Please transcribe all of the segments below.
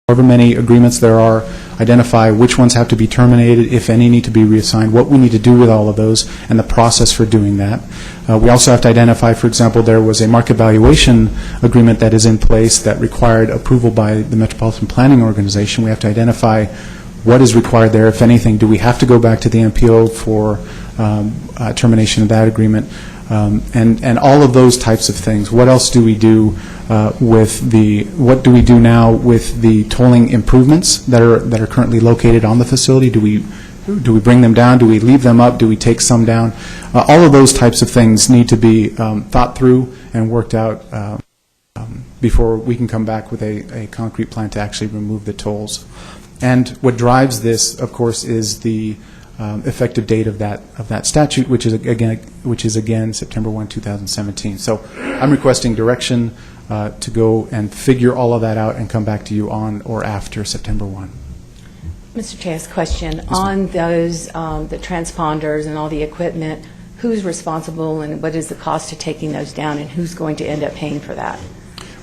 however many agreements there are, identify which ones have to be terminated, if any need to be reassigned, what we need to do with all of those, and the process for doing that. We also have to identify, for example, there was a market valuation agreement that is in place that required approval by the Metropolitan Planning Organization. We have to identify what is required there, if anything. Do we have to go back to the MPO for termination of that agreement? And all of those types of things. What else do we do what do we do now with the tolling improvements that are currently located on the facility? Do we bring them down? Do we leave them up? Do we take some down? All of those types of things need to be thought through and worked out before we can come back with a concrete plan to actually remove the tolls. And what drives this, of course, is the effective date of that statute, which is again September 1, 2017. So I'm requesting direction to go and figure all of that out and come back to you on or after September 1. Mr. Chase, question on those the transponders and all the equipment. Who's responsible, and what is the cost of taking those down, and who's going to end up paying for that?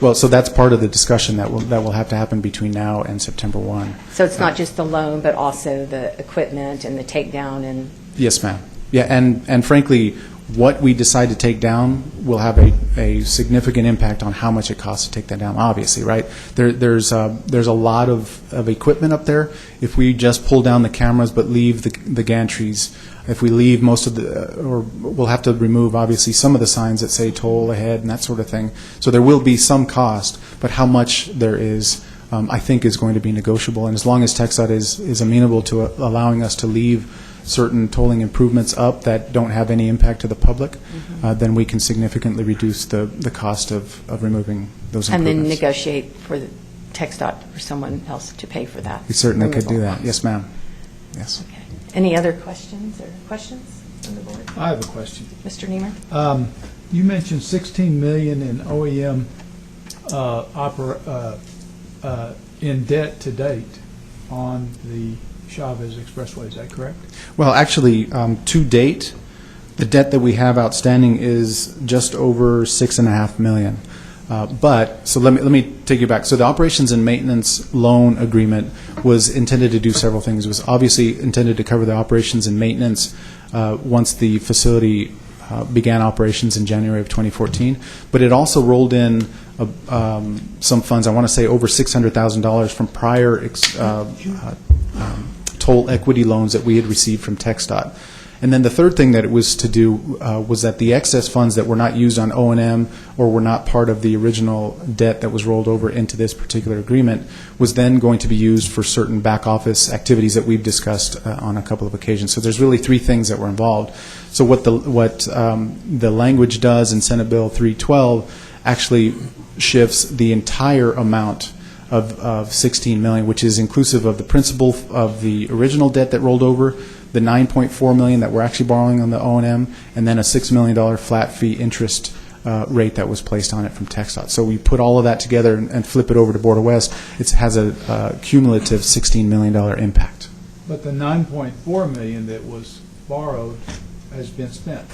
Well, so that's part of the discussion that will have to happen between now and September 1. So it's not just the loan, but also the equipment and the takedown and... Yes, ma'am. Yeah, and frankly, what we decide to take down will have a significant impact on how much it costs to take that down, obviously, right? There's a lot of equipment up there. If we just pull down the cameras but leave the gantries, if we leave most of or we'll have to remove, obviously, some of the signs that say toll ahead and that sort of thing. So there will be some cost, but how much there is, I think, is going to be negotiable. And as long as TxDOT is amenable to allowing us to leave certain tolling improvements up that don't have any impact to the public, then we can significantly reduce the cost of removing those improvements. And then negotiate for the TxDOT for someone else to pay for that. We certainly could do that. Yes, ma'am. Yes. Okay. Any other questions from the board? I have a question. Mr. Niemer? You mentioned $16 million in OEM in debt to date on the Chavez Expressway. Is that correct? Well, actually, to date, the debt that we have outstanding is just over $6.5 million. So let me take you back. So the operations and maintenance loan agreement was intended to do several things. It was obviously intended to cover the operations and maintenance once the facility began operations in January of 2014. But it also rolled in some funds, I want to say over $600,000 from prior toll equity loans that we had received from TxDOT. And then the third thing that it was to do was that the excess funds that were not used on O&M or were not part of the original debt that was rolled over into this particular agreement was then going to be used for certain back office activities that we've discussed on a couple of occasions. So there's really three things that were involved. So what the language does in Senate Bill 312 actually shifts the entire amount of $16 million, which is inclusive of the principal of the original debt that rolled over, the $9.4 million that we're actually borrowing on the O&M, and then a $6 million flat fee interest rate that was placed on it from TxDOT. So we put all of that together and flip it over to Border West. It has a cumulative $16 million impact. But the $9.4 million that was borrowed has been spent.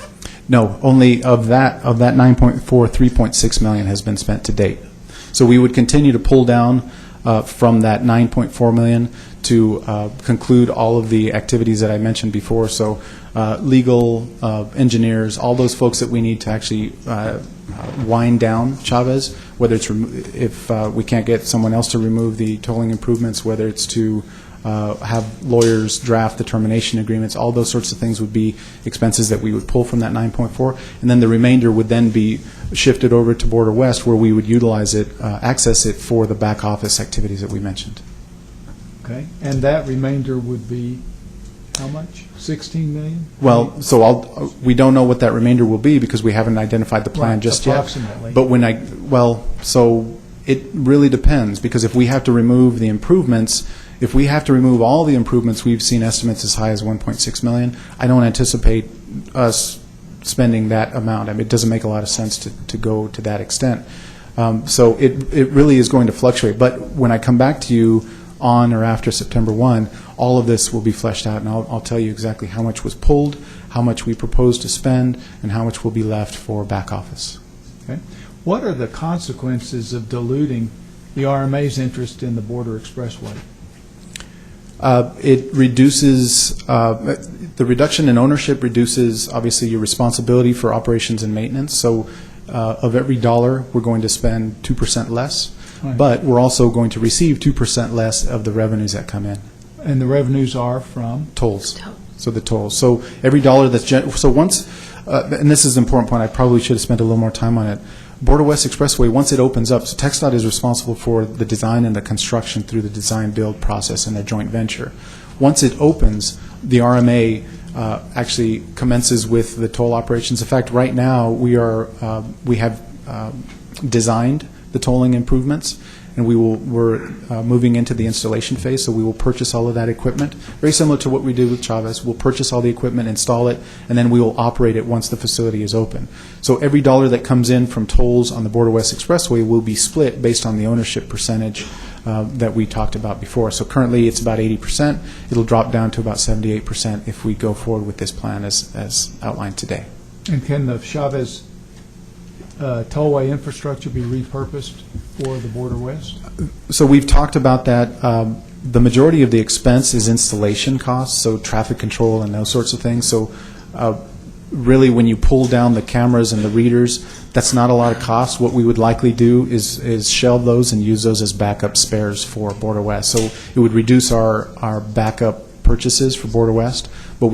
No, only of that 9.4, $3.6 million has been spent to date. So we would continue to pull down from that $9.4 million to conclude all of the activities that I mentioned before. So legal, engineers, all those folks that we need to actually wind down Chavez, whether it's if we can't get someone else to remove the tolling improvements, whether it's to have lawyers draft the termination agreements, all those sorts of things would be expenses that we would pull from that 9.4, and then the remainder would then be shifted over to Border West, where we would utilize it, access it for the back office activities that we mentioned. Okay, and that remainder would be how much? 16 million? Well, so we don't know what that remainder will be because we haven't identified the plan just approximately. Yet. But so it really depends, because if we have to remove the improvements, if we have to remove all the improvements, we've seen estimates as high as $1.6 million. I don't anticipate us spending that amount. I mean, it doesn't make a lot of sense to go to that extent. So it really is going to fluctuate. But when I come back to you on or after September 1, all of this will be fleshed out, and I'll tell you exactly how much was pulled, how much we propose to spend, and how much will be left for back office. Okay. What are the consequences of diluting the RMA's interest in the Border Expressway? It reduces, the reduction in ownership reduces, obviously, your responsibility for operations and maintenance. So of every dollar, we're going to spend 2% less, Right. but we're also going to receive 2% less of the revenues that come in. And the revenues are from? Tolls. So the tolls. So every dollar that's, so once, and this is an important point, I probably should have spent a little more time on it. Border West Expressway, once it opens up, so TxDOT is responsible for the design and the construction through the design-build process in a joint venture. Once it opens, the RMA actually commences with the toll operations. In fact, right now, we have designed the tolling improvements, and we're moving into the installation phase, so we will purchase all of that equipment. Very similar to what we did with Chavez. We'll purchase all the equipment, install it, and then we will operate it once the facility is open. So every dollar that comes in from tolls on the Border West Expressway will be split based on the ownership percentage that we talked about before. So currently it's about 80%. It'll drop down to about 78% if we go forward with this plan as outlined today. And can the Chavez tollway infrastructure be repurposed for the Border West? So we've talked about that. The majority of the expense is installation costs, so traffic control and those sorts of things. So really, when you pull down the cameras and the readers, that's not a lot of cost. What we would likely do is shelve those and use those as backup spares for Border West. So it would reduce our backup purchases for Border West. But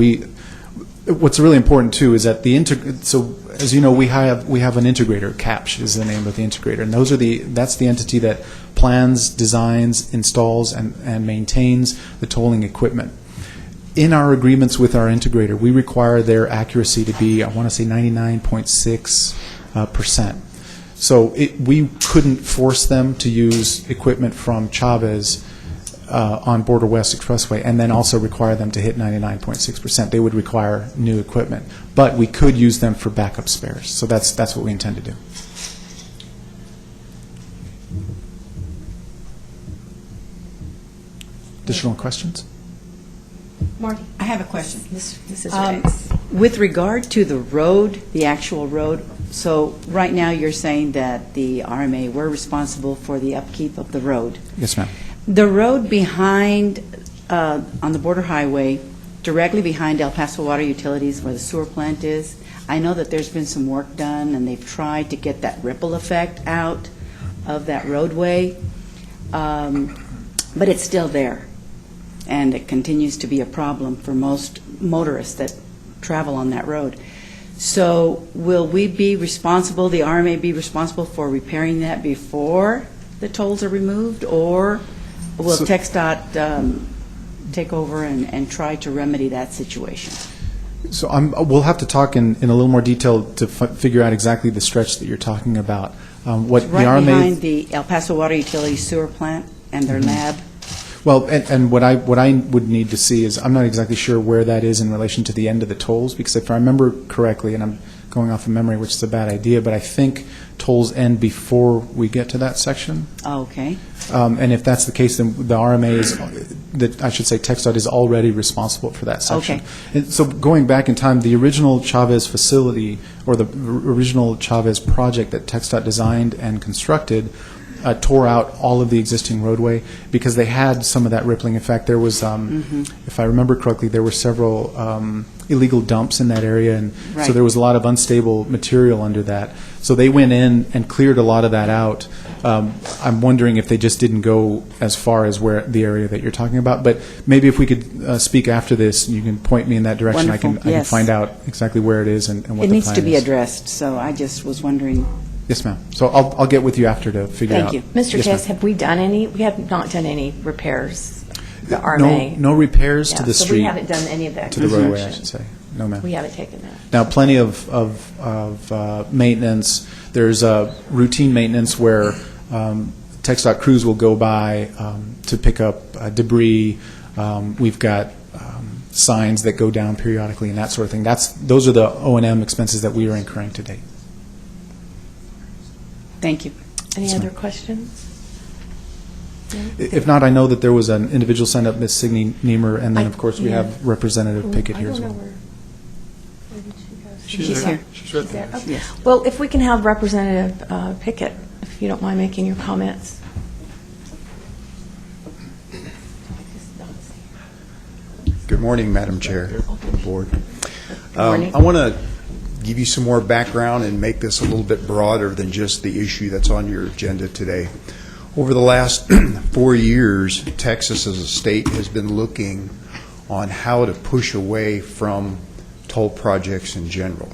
what's really important too is that so as you know, we have an integrator. CAPSH is the name of the integrator, and that's the entity that plans, designs, installs, and maintains the tolling equipment. In our agreements with our integrator, we require their accuracy to be, I want to say, 99.6%. So we couldn't force them to use equipment from Chavez on Border West Expressway and then also require them to hit 99.6%. They would require new equipment. But we could use them for backup spares. So that's what we intend to do. Additional questions? Marty? I have a question. Mrs. Riggs. With regard to the road, the actual road, so right now you're saying that the RMA, we're responsible for the upkeep of the road. Yes, ma'am. The road behind, on the border highway, directly behind El Paso Water Utilities where the sewer plant is, I know that there's been some work done and they've tried to get that ripple effect out of that roadway, but it's still there. And it continues to be a problem for most motorists that travel on that road. So will we be responsible, the RMA be responsible for repairing that before the tolls are removed, or will TxDOT take over and try to remedy that situation? So we'll have to talk in a little more detail to figure out exactly the stretch that you're talking about. What It's the right RMA behind the El Paso Water Utilities sewer plant and their lab. Well, and what I would need to see is, I'm not exactly sure where that is in relation to the end of the tolls, because if I remember correctly, and I'm going off of memory, which is a bad idea, but I think tolls end before we get to that section. Oh, okay. And if that's the case, then the RMA is, I should say TxDOT is already responsible for that section. Okay. And so going back in time, the original Chavez facility, or the original Chavez project that TxDOT designed and constructed, tore out all of the existing roadway because they had some of that rippling. In fact, there was, if I remember correctly, there were several illegal dumps in that area, and so there was a lot of unstable material under that. So they went in and cleared a lot of that out. I'm wondering if they just didn't go as far as where the area that you're talking about. But maybe if we could speak after this, you can point me in that direction. Wonderful. I can find out exactly where it is and what the plan is. It needs to be addressed, so I just was wondering. Yes, ma'am. So I'll get with you after to figure out. Thank you. Mr. Yes, Tess, ma'am. have we done any? We have not done any repairs, the RMA. No repairs to Yeah, the so street. we haven't done any of that. To the roadway, I construction. should say. No, ma'am. We haven't taken that. Now, plenty of maintenance. There's routine maintenance where TxDOT crews will go by to pick up debris. We've got signs that go down periodically and that sort of thing. Those are the O&M expenses that we are incurring to date. Thank you. Any Yes, other ma'am. questions? If not, I know that there was an individual signed up, Ms. Signe Niemer, and then, of course, we yeah. have Representative Pickett here as well. Where did she go? She's here. She's right there. Okay. Yes. Well, if we can have Representative Pickett, if you don't mind making your comments. Good morning, Madam Chair, Board. morning. I want to give you some more background and make this a little bit broader than just the issue that's on your agenda today. Over the last 4 years, Texas as a state has been looking on how to push away from toll projects in general.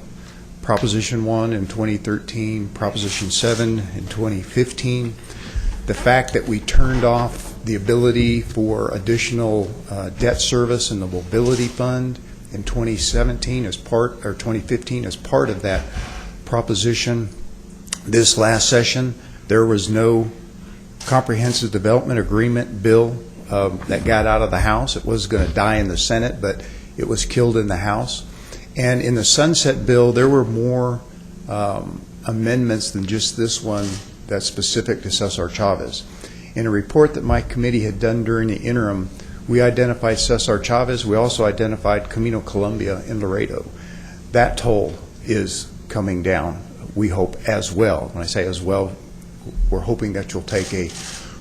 Proposition 1 in 2013, Proposition 7 in 2015. The fact that we turned off the ability for additional debt service in the mobility fund in 2017 as part, or 2015 as part of that proposition. This last session, there was no comprehensive development agreement bill that got out of the House. It was going to die in the Senate, but it was killed in the House. And in the sunset bill, there were more amendments than just this one that's specific to Cesar Chavez. In a report that my committee had done during the interim, we identified Cesar Chavez. We also identified Camino Colombia in Laredo. That toll is coming down, we hope, as well. When I say as well, we're hoping that you'll take a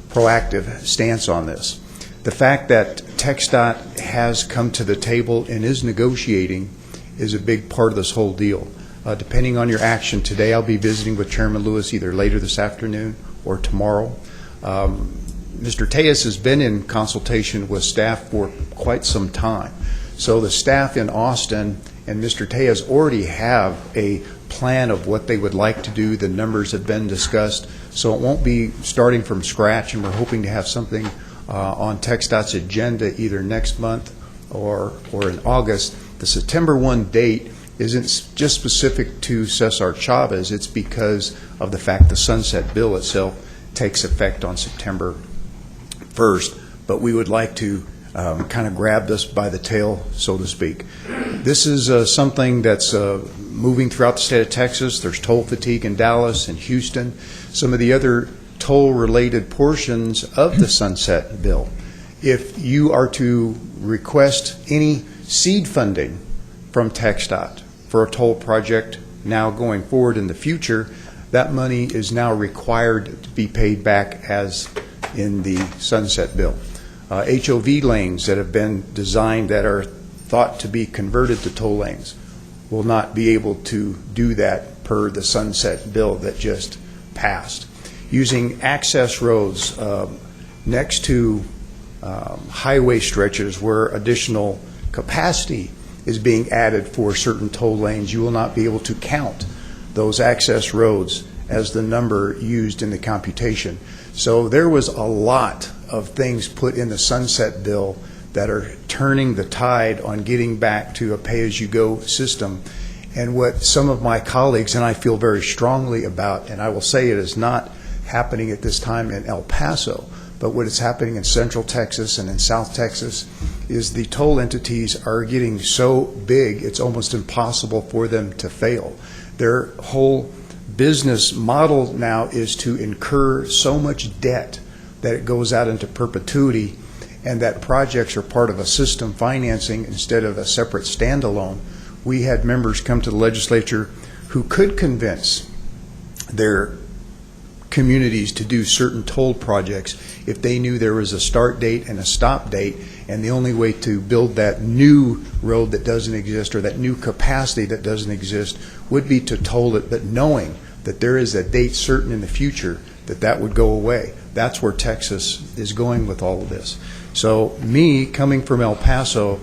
proactive stance on this. The fact that TxDOT has come to the table and is negotiating is a big part of this whole deal. Depending on your action today, I'll be visiting with Chairman Lewis either later this afternoon or tomorrow. Mr. Tejas has been in consultation with staff for quite some time. So the staff in Austin and Mr. Tejas already have a plan of what they would like to do. The numbers have been discussed. So it won't be starting from scratch, and we're hoping to have something on TxDOT's agenda either next month or in August. The September 1 date isn't just specific to Cesar Chavez. It's because of the fact the sunset bill itself takes effect on September 1st, but we would like to kind of grab this by the tail, so to speak. This is something that's moving throughout the state of Texas. There's toll fatigue in Dallas and Houston. Some of the other toll-related portions of the sunset bill. If you are to request any seed funding from TxDOT for a toll project now going forward in the future, that money is now required to be paid back as in the sunset bill. HOV lanes that have been designed that are thought to be converted to toll lanes will not be able to do that per the sunset bill that just passed. Using access roads next to highway stretches where additional capacity is being added for certain toll lanes, you will not be able to count those access roads as the number used in the computation. So there was a lot of things put in the sunset bill that are turning the tide on getting back to a pay-as-you-go system. And what some of my colleagues and I feel very strongly about, and I will say it is not happening at this time in El Paso, but what is happening in Central Texas and in South Texas is the toll entities are getting so big it's almost impossible for them to fail. Their whole business model now is to incur so much debt that it goes out into perpetuity, and that projects are part of a system financing instead of a separate standalone. We had members come to the legislature who could convince their communities to do certain toll projects if they knew there was a start date and a stop date, and the only way to build that new road that doesn't exist or that new capacity that doesn't exist would be to toll it, but knowing that there is a date certain in the future that that would go away. That's where Texas is going with all of this. So me, coming from El Paso,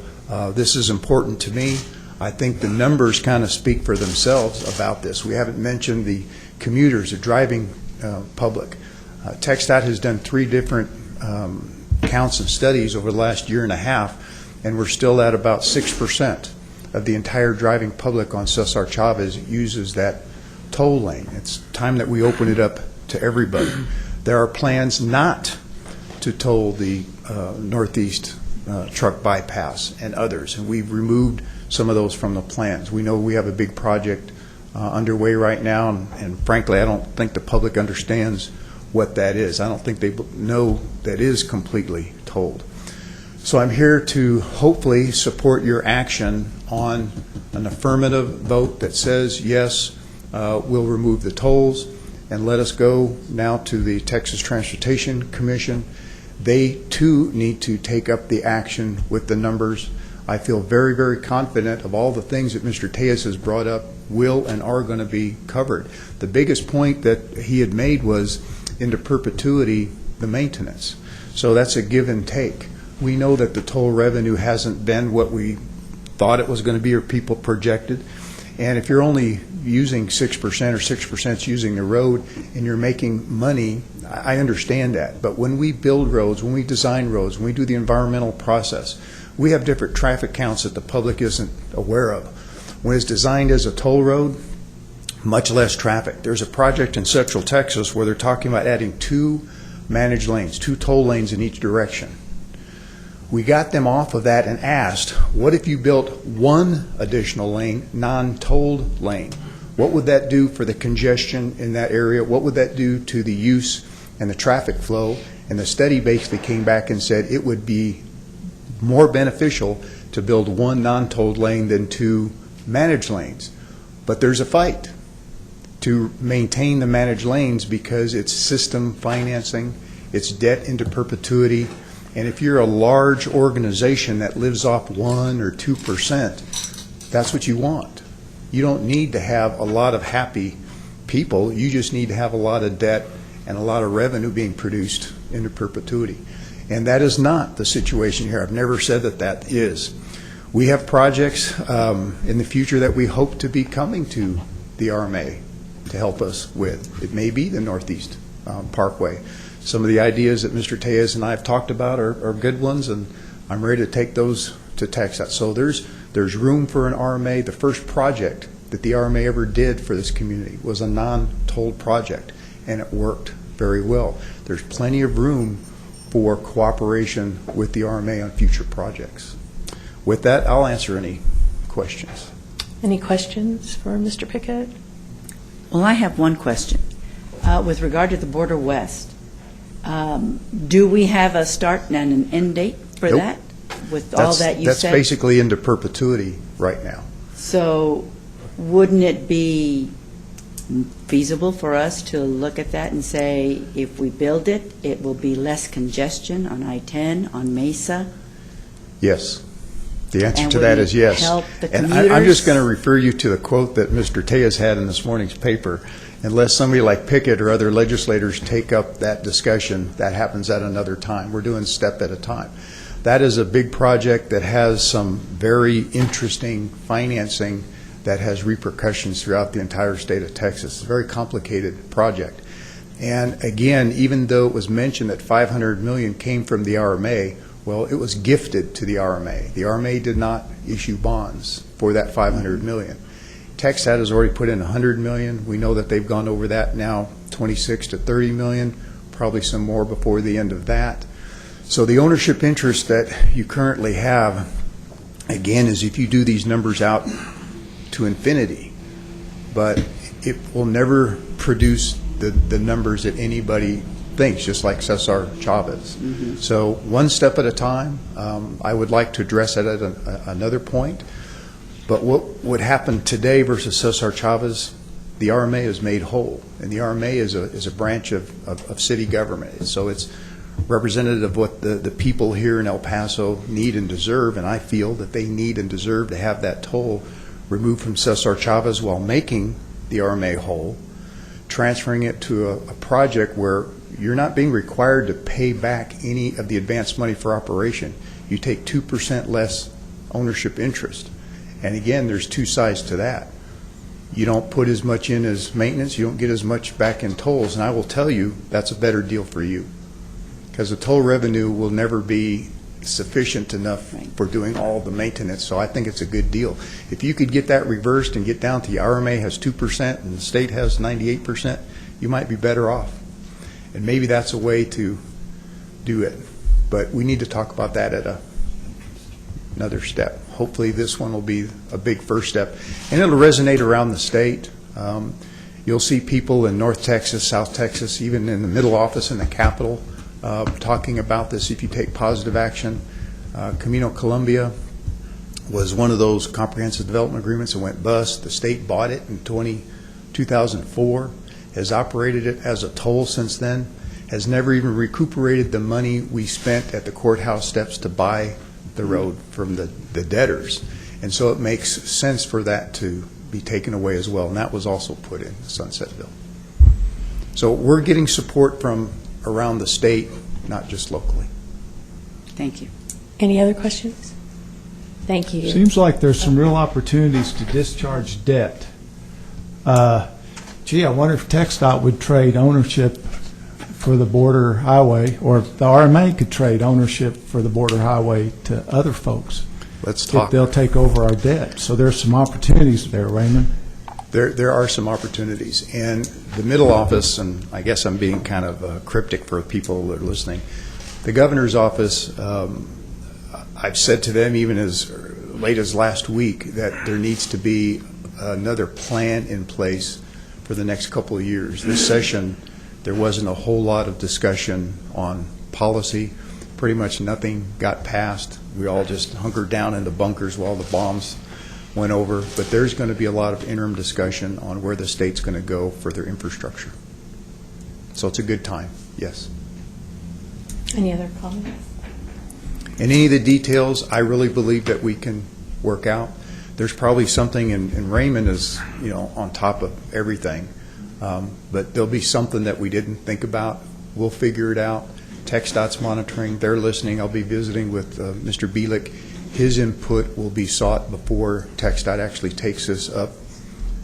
this is important to me. I think the numbers kind of speak for themselves about this. We haven't mentioned the commuters, the driving public. TxDOT has done 3 different counts and studies over the last year and a half, and we're still at about 6% of the entire driving public on Cesar Chavez uses that toll lane. It's time that we open it up to everybody. There are plans not to toll the Northeast truck bypass and others, and we've removed some of those from the plans. We know we have a big project underway right now, and frankly, I don't think the public understands what that is. I don't think they know that is completely tolled. So I'm here to hopefully support your action on an affirmative vote that says, yes, we'll remove the tolls, and let us go now to the Texas Transportation Commission. They, too, need to take up the action with the numbers. I feel very, very confident of all the things that Mr. Tejas has brought up will and are going to be covered. The biggest point that he had made was into perpetuity the maintenance. So that's a give and take. We know that the toll revenue hasn't been what we thought it was going to be or people projected. And if you're only using 6% or 6% using the road and you're making money, I understand that. But when we build roads, when we design roads, when we do the environmental process, we have different traffic counts that the public isn't aware of. When it's designed as a toll road, much less traffic. There's a project in Central Texas where they're talking about adding 2 managed lanes, 2 toll lanes in each direction. We got them off of that and asked, what if you built 1 additional lane, non-tolled lane? What would that do for the congestion in that area? What would that do to the use and the traffic flow? And the study basically came back and said it would be more beneficial to build 1 non-tolled lane than 2 managed lanes. But there's a fight to maintain the managed lanes because it's system financing, it's debt into perpetuity. And if you're a large organization that lives off 1 or 2%, that's what you want. You don't need to have a lot of happy people. You just need to have a lot of debt and a lot of revenue being produced into perpetuity. And that is not the situation here. I've never said that that is. We have projects in the future that we hope to be coming to the RMA to help us with. It may be the Northeast Parkway. Some of the ideas that Mr. Tejas and I have talked about are good ones, and I'm ready to take those to Texas. So there's room for an RMA. The first project that the RMA ever did for this community was a non-tolled project, and it worked very well. There's plenty of room for cooperation with the RMA on future projects. With that, I'll answer any questions. Any questions for Mr. Pickett? Well, I have one question. With regard to the Border West, do we have a start and an end date for Nope. that? With all that you said? That's basically into perpetuity right now. So wouldn't it be feasible for us to look at that and say, if we build it, it will be less congestion on I-10, on Mesa? Yes. The answer And to would that it is yes. help the And I'm just commuters? going to refer you to the quote that Mr. Tejas had in this morning's paper. Unless somebody like Pickett or other legislators take up that discussion, that happens at another time. We're doing step at a time. That is a big project that has some very interesting financing that has repercussions throughout the entire state of Texas. It's a very complicated project. And again, even though it was mentioned that $500 million came from the RMA, well, it was gifted to the RMA. The RMA did not issue bonds for that $500 million. TxDOT has already put in $100 million. We know that they've gone over that now, 26 to 30 million, probably some more before the end of that. So the ownership interest that you currently have, again, is if you do these numbers out to infinity, but it will never produce the numbers that anybody thinks, just like Cesar Chavez. Mm-hmm. So one step at a time. I would like to address it at another point. But what would happen today versus Cesar Chavez, the RMA is made whole. And the RMA is a branch of city government. So it's representative of what the people here in El Paso need and deserve. And I feel that they need and deserve to have that toll removed from Cesar Chavez while making the RMA whole, transferring it to a project where you're not being required to pay back any of the advanced money for operation. You take 2% less ownership interest. And again, there's two sides to that. You don't put as much in as maintenance, you don't get as much back in tolls, and I will tell you that's a better deal for you. Because the toll revenue will never be sufficient enough for doing all the maintenance, so I think it's a good deal. If you could get that reversed and get down to the RMA has 2% and the state has 98%, you might be better off. And maybe that's a way to do it. But we need to talk about that at another step. Hopefully this one will be a big first step. And it'll resonate around the state. You'll see people in North Texas, South Texas, even in the middle office in the Capitol talking about this if you take positive action. Camino Colombia was one of those comprehensive development agreements that went bust. The state bought it in 2004, has operated it as a toll since then, has never even recuperated the money we spent at the courthouse steps to buy the road from the debtors. And so it makes sense for that to be taken away as well, and that was also put in the Sunset Bill. So we're getting support from around the state, not just locally. Thank you. Any other questions? Thank you. Seems like there's some real opportunities to discharge debt. Gee, I wonder if TxDOT would trade ownership for the border highway, or the RMA could trade ownership for the border highway to other folks. Let's If talk. they'll take over our debt. So there's some opportunities there, Raymond. There are some opportunities. And the middle office, and I guess I'm being kind of cryptic for people that are listening, the governor's office, I've said to them even as late as last week that there needs to be another plan in place for the next couple of years. This session, there wasn't a whole lot of discussion on policy. Pretty much nothing got passed. We all just hunkered down in the bunkers while the bombs went over. But there's going to be a lot of interim discussion on where the state's going to go for their infrastructure. So it's a good time, yes. Any other comments? And any of the details, I really believe that we can work out. There's probably something, and Raymond is, on top of everything. But there'll be something that we didn't think about. We'll figure it out. TxDOT's monitoring. They're listening. I'll be visiting with Mr. Bielik. His input will be sought before TxDOT actually takes this up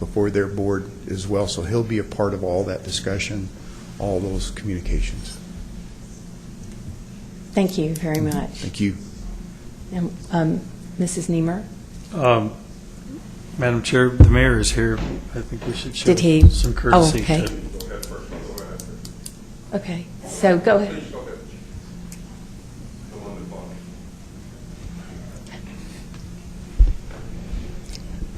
before their board as well. So he'll be a part of all that discussion, all those communications. Thank you very much. Thank you. And, Mrs. Niemer? Madam Chair, the mayor is here. I think we should show Did he? some courtesy. Oh, okay. Okay, so go ahead.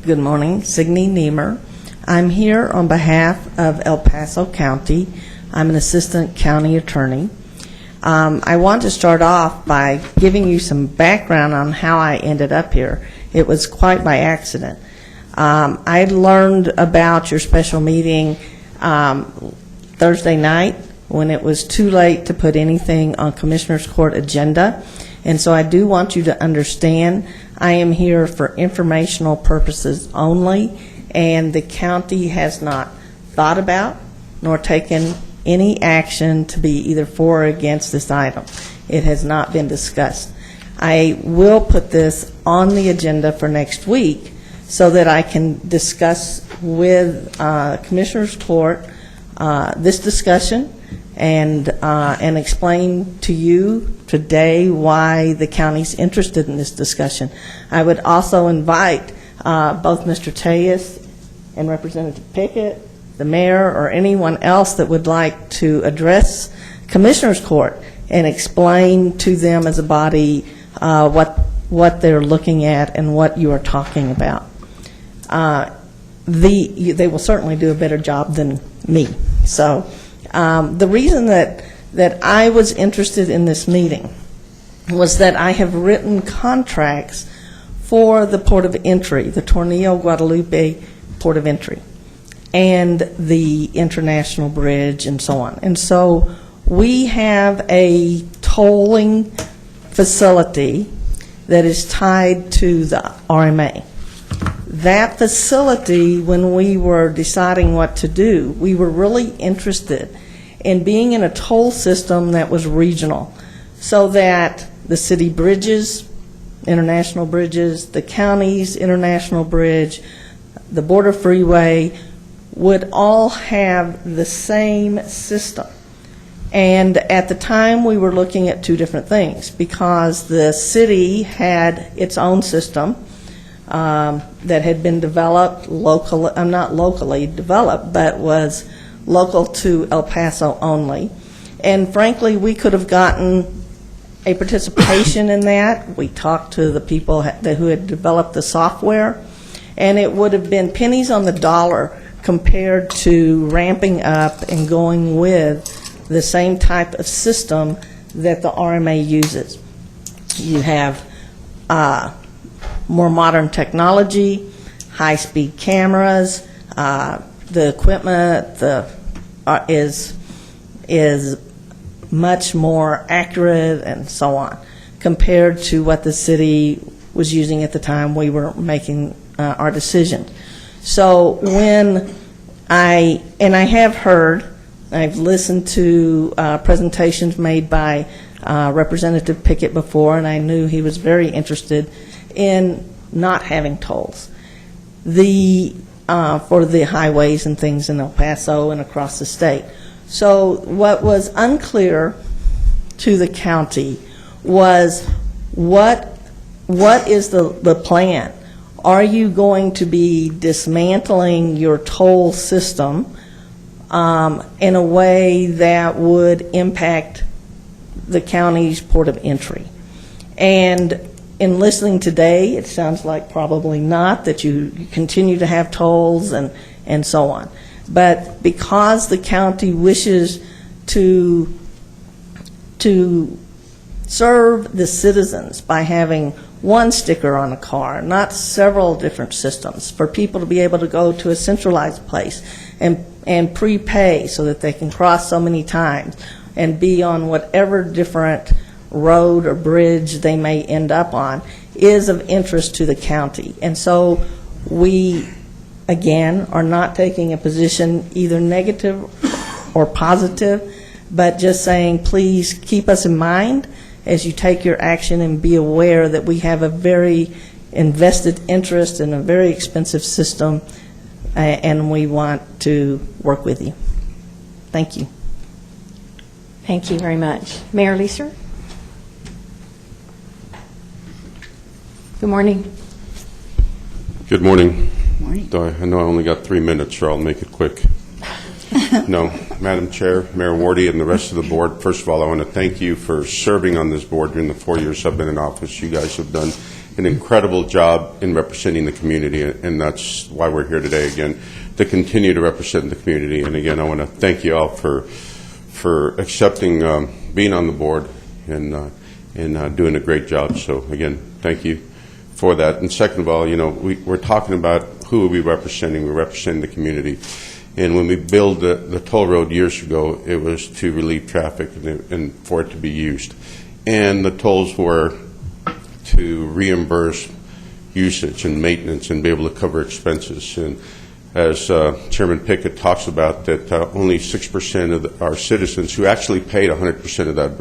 Good morning, Signe Niemer. I'm here on behalf of El Paso County. I'm an assistant county attorney. I want to start off by giving you some background on how I ended up here. It was quite by accident. I learned about your special meeting Thursday night when it was too late to put anything on Commissioner's Court agenda. And so I do want you to understand I am here for informational purposes only, and the county has not thought about nor taken any action to be either for or against this item. It has not been discussed. I will put this on the agenda for next week so that I can discuss with Commissioner's Court this discussion and explain to you today why the county's interested in this discussion. I would also invite both Mr. Tejas and Representative Pickett, the mayor, or anyone else that would like to address Commissioner's Court and explain to them as a body what they're looking at and what you are talking about. They will certainly do a better job than me. So the reason that I was interested in this meeting was that I have written contracts for the port of entry, the Tornillo Guadalupe port of entry, and the international bridge and so on. And so we have a tolling facility that is tied to the RMA. That facility, when we were deciding what to do, we were really interested in being in a toll system that was regional, so that the city bridges, international bridges, the county's international bridge, the border freeway would all have the same system. And at the time, we were looking at two different things, because the city had its own system that had been developed locally, not locally developed, but was local to El Paso only. And frankly, we could have gotten a participation in that. We talked to the people who had developed the software, and it would have been pennies on the dollar compared to ramping up and going with the same type of system that the RMA uses. You have more modern technology, high-speed cameras, the equipment is much more accurate, and so on. compared to what the city was using at the time we were making our decision. So when I have heard, I've listened to presentations made by Representative Pickett before, and I knew he was very interested in not having tolls for the highways and things in El Paso and across the state. So what was unclear to the county was what is the plan? Are you going to be dismantling your toll system in a way that would impact the county's port of entry? And in listening today, it sounds like probably not, that you continue to have tolls and so on. But because the county wishes to serve the citizens by having one sticker on a car, not several different systems, for people to be able to go to a centralized place and prepay so that they can cross so many times and be on whatever different road or bridge they may end up on, is of interest to the county. And so we, again, are not taking a position either negative or positive, but just saying, please keep us in mind as you take your action, and be aware that we have a very invested interest in a very expensive system, and we want to work with you. Thank you. Thank you very much. Mayor Leeser? Good morning. Good morning. Morning. I know I only got 3 minutes, so I'll make it quick. No, Madam Chair, Mayor Wardy, and the rest of the board, first of all, I want to thank you for serving on this board during the 4 years I've been in office. You guys have done an incredible job in representing the community, and that's why we're here today again, to continue to represent the community. And again, I want to thank you all for accepting being on the board and doing a great job. So again, thank you for that. And second of all, you know, we're talking about who are we representing. We're representing the community. And when we built the toll road years ago, it was to relieve traffic and for it to be used. And the tolls were to reimburse usage and maintenance and be able to cover expenses. And as Chairman Pickett talks about, that only 6% of our citizens who actually paid 100% of that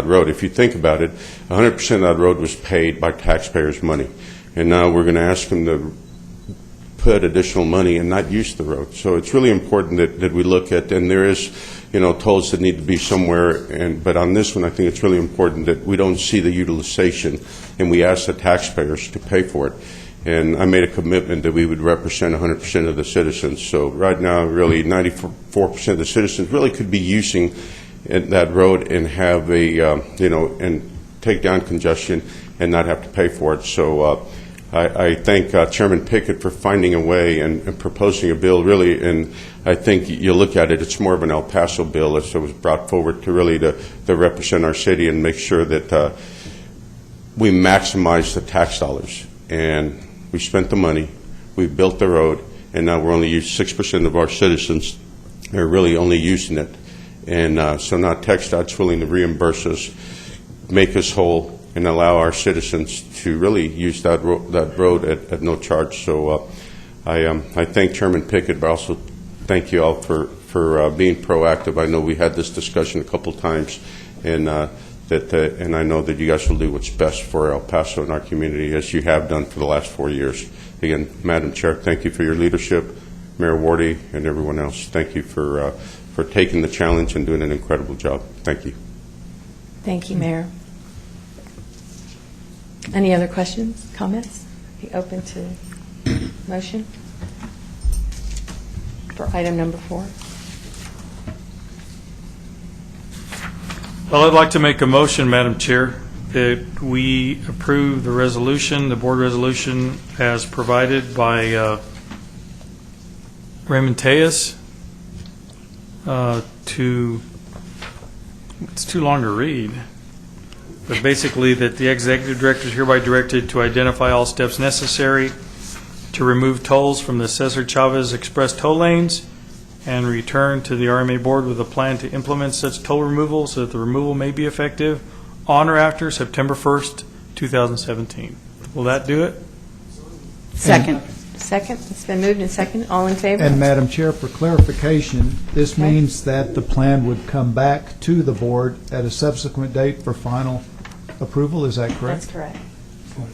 road. If you think about it, 100% of that road was paid by taxpayers' money. And now we're going to ask them to put additional money and not use the road. So it's really important that we look at, and there is, you know, tolls that need to be somewhere, but on this one I think it's really important that we don't see the utilization and we ask the taxpayers to pay for it. And I made a commitment that we would represent 100% of the citizens. So right now really 94% of the citizens really could be using that road and have a, you know, and take down congestion and not have to pay for it. So I thank Chairman Pickett for finding a way and proposing a bill, really, and I think you look at it, it's more of an El Paso bill as it was brought forward to really to represent our city and make sure that we maximize the tax dollars. And we spent the money, we built the road, and now we're only using 6% of our citizens are really only using it. And so now TxDOT's willing to reimburse us, make us whole, and allow our citizens to really use that road at no charge. So I thank Chairman Pickett, but also thank you all for being proactive. I know we had this discussion a couple times, and and I know that you guys will do what's best for El Paso and our community, as you have done for the last 4 years. Again, Madam Chair, thank you for your leadership. Mayor Wardy and everyone else, thank you for taking the challenge and doing an incredible job. Thank you. Thank you, Mayor. Any other questions, comments? Be open to motion for item number 4. Well, I'd like to make a motion, Madam Chair, that we approve the resolution, the board resolution, as provided by Raymond Tejas it's too long to read, but basically that the executive director is hereby directed to identify all steps necessary to remove tolls from the Cesar Chavez Express toll lanes and return to the RMA board with a plan to implement such toll removal so that the removal may be effective on or after September 1st, 2017. Will that do it? Second. Second, it's been moved and second. All in favor? And Madam Chair, for clarification, this Okay. means that the plan would come back to the board at a subsequent date for final approval, is that correct? That's correct.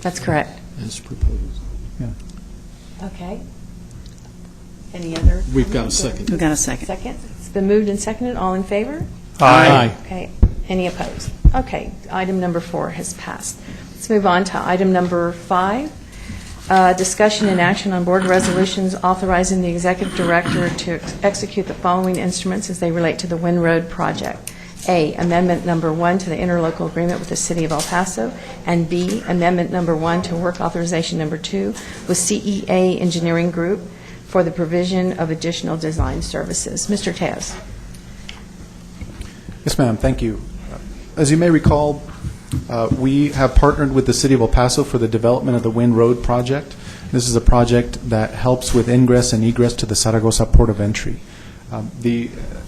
That's correct. As proposed. Okay. Any other? We've got a comments or- second. We got a second. Second. It's been moved and seconded. All in favor? Aye. Okay. Any opposed? Okay. Item number 4 has passed. Let's move on to item number 5. Discussion and action on board resolutions authorizing the executive director to execute the following instruments as they relate to the Wynn Road project. A, amendment number 1 to the interlocal agreement with the City of El Paso, and B, amendment number 1 to work authorization number 2 with CEA Engineering Group for the provision of additional design services. Mr. Tejas. Yes, ma'am. Thank you. As you may recall, we have partnered with the City of El Paso for the development of the Wynn Road project. This is a project that helps with ingress and egress to the Zaragoza port of entry.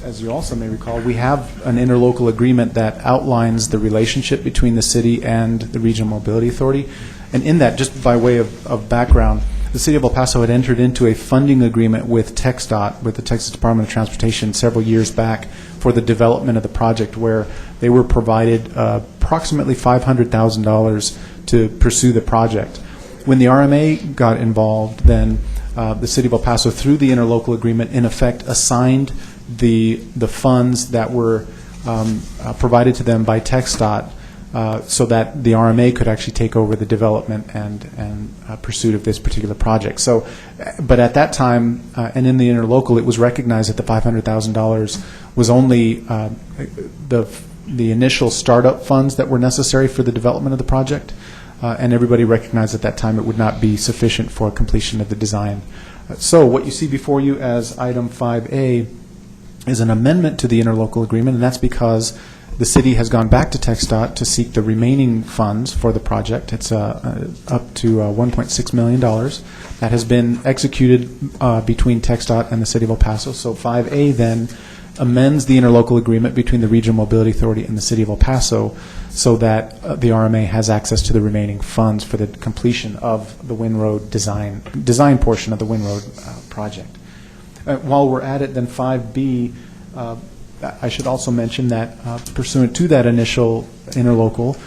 As you also may recall, we have an interlocal agreement that outlines the relationship between the city and the Regional Mobility Authority. And in that, just by way of background, the City of El Paso had entered into a funding agreement with TxDOT, with the Texas Department of Transportation, several years back for the development of the project, where they were provided approximately $500,000 to pursue the project. When the RMA got involved, then the City of El Paso, through the interlocal agreement, in effect assigned the funds that were provided to them by TxDOT so that the RMA could actually take over the development and pursuit of this particular project. So, but at that time, and in the interlocal, it was recognized that the $500,000 was only the initial startup funds that were necessary for the development of the project, and everybody recognized at that time it would not be sufficient for completion of the design. So what you see before you as item 5A is an amendment to the interlocal agreement, and that's because the city has gone back to TxDOT to seek the remaining funds for the project. It's up to $1.6 million. That has been executed between TxDOT and the City of El Paso. So 5A then amends the interlocal agreement between the Regional Mobility Authority and the City of El Paso so that the RMA has access to the remaining funds for the completion of the Wynn Road design portion of the Wynn Road project. While we're at it, then 5B, I should also mention that pursuant to that initial interlocal,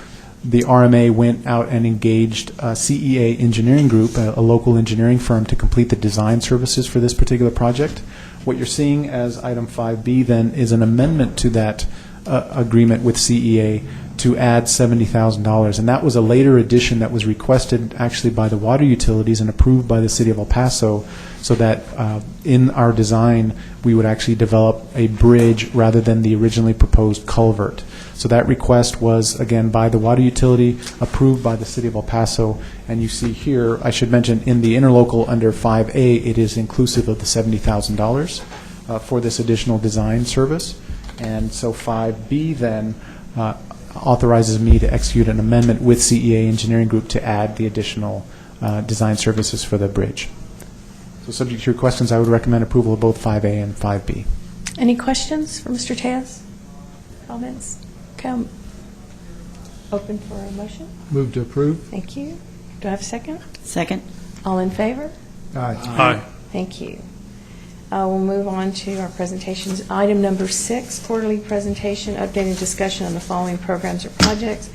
the RMA went out and engaged CEA Engineering Group, a local engineering firm, to complete the design services for this particular project. What you're seeing as item 5B then is an amendment to that agreement with CEA to add $70,000. And that was a later addition that was requested actually by the water utilities and approved by the City of El Paso, so that in our design we would actually develop a bridge rather than the originally proposed culvert. So that request was, again, by the water utility, approved by the City of El Paso, and you see here, I should mention, in the interlocal under 5A, it is inclusive of the $70,000 for this additional design service. And so 5B then authorizes me to execute an amendment with CEA Engineering Group to add the additional design services for the bridge. So subject to your questions, I would recommend approval of both 5A and 5B. Any questions for Mr. Tejas? Comments? Okay, I'm open for a motion. Move to approve. Thank you. Do I have a second? Second. All in favor? Aye. Aye. Thank you. We'll move on to our presentations. Item number 6, quarterly presentation, updated discussion on the following programs or projects.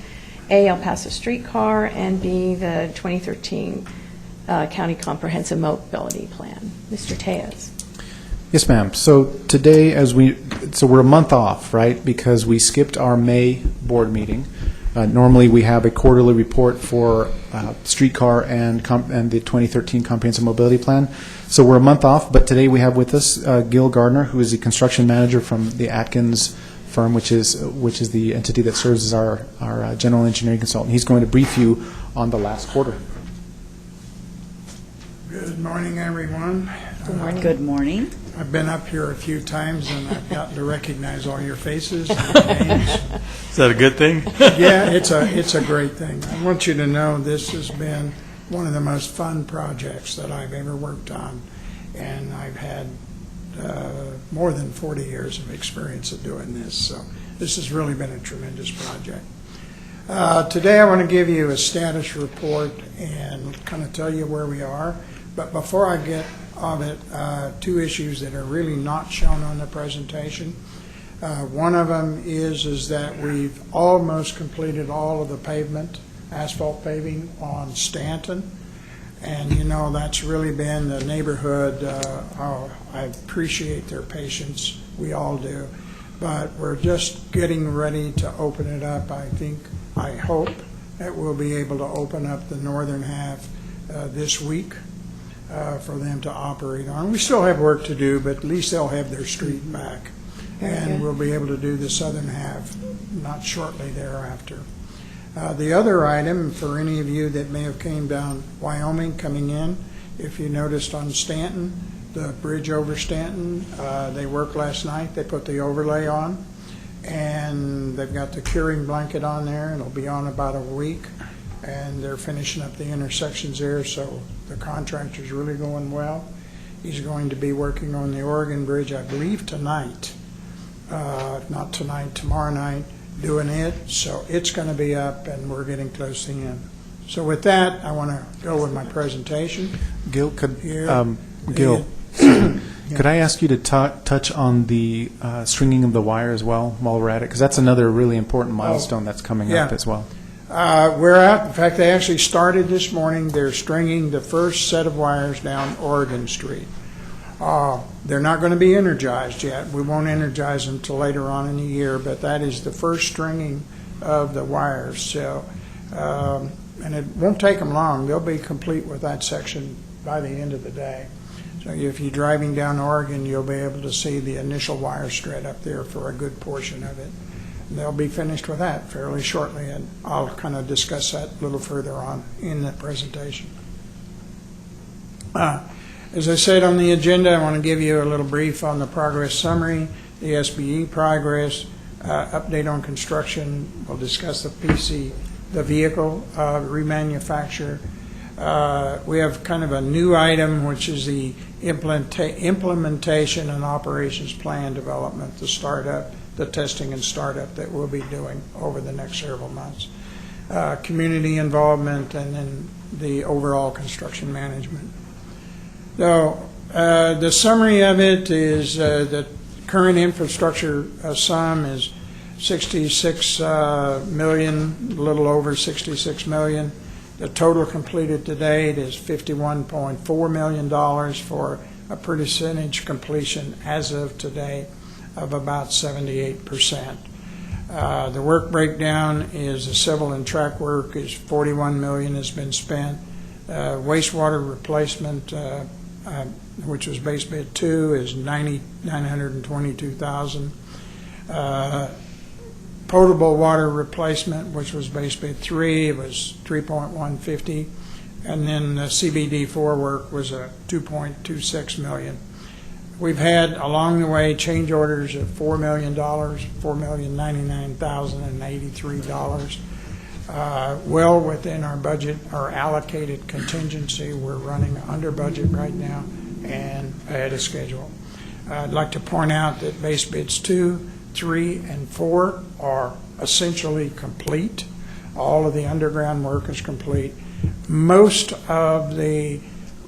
A, El Paso streetcar, and B, the 2013 County Comprehensive Mobility Plan. Mr. Tejas. Yes, ma'am. So today, so we're a month off, right, because we skipped our May board meeting. Normally, we have a quarterly report for streetcar and the 2013 Comprehensive Mobility Plan. So we're a month off, but today we have with us Gil Gardner, who is the construction manager from the Atkins firm, which is the entity that serves as our general engineering consultant. He's going to brief you on the last quarter. Good morning, everyone. Good morning. Good morning. I've been up here a few times, and I've gotten to recognize all your faces and names. Is that a good thing? Yeah, it's a great thing. I want you to know this has been one of the most fun projects that I've ever worked on, and I've had more than 40 years of experience of doing this, so this has really been a tremendous project. Today I want to give you a status report and kind of tell you where we are. But before I get on it, two issues that are really not shown on the presentation. One of them is that we've almost completed all of the pavement, asphalt paving on Stanton. And, you know, that's really been the neighborhood. I appreciate their patience. We all do. But we're just getting ready to open it up. I hope that we'll be able to open up the northern half this week for them to operate on. We still have work to do, but at least they'll have their street back. And we'll be able to do the southern half not shortly thereafter. The other item, for any of you that may have came down Wyoming coming in, if you noticed on Stanton, the bridge over Stanton, they worked last night. They put the overlay on, and they've got the curing blanket on there. It'll be on about a week, and they're finishing up the intersections there, so the contractor's really going well. He's going to be working on the Oregon Bridge, I believe, tonight. If not tonight, tomorrow night, doing it. So it's going to be up, and we're getting close to the end. So with that, I want to go with my presentation. Gil, could Here. could I ask you to touch on the stringing of the wire as well while we're at it? Because that's another really important milestone that's coming up as well. We're out. In fact, they actually started this morning. They're stringing the first set of wires down Oregon Street. They're not going to be energized yet. We won't energize them until later on in the year, but that is the first stringing of the wires. So, and it won't take them long. They'll be complete with that section by the end of the day. So if you're driving down Oregon, you'll be able to see the initial wire straight up there for a good portion of it. And they'll be finished with that fairly shortly, and I'll kind of discuss that a little further on in the presentation. As I said on the agenda, I want to give you a little brief on the progress summary, the SBE progress, update on construction. We'll discuss the vehicle remanufacture. We have kind of a new item, which is the implementation and operations plan development, the testing and startup that we'll be doing over the next several months. Community involvement, and then the overall construction management. So the summary of it is the current infrastructure sum is $66 million, a little over $66 million. The total completed to date is $51.4 million for a percentage completion as of today of about 78%. The work breakdown is the civil and track work is $41 million has been spent. Wastewater replacement, which was base bid 2, is $922,000. Potable water replacement, which was base bid 3, was $3.150, and then the CBD4 work was a $2.26 million. We've had along the way change orders of $4 million, $4,099,083. Well within our budget, our allocated contingency. We're running under budget right now and ahead of schedule. I'd like to point out that base bids 2, 3, and 4 are essentially complete. All of the underground work is complete. Most of the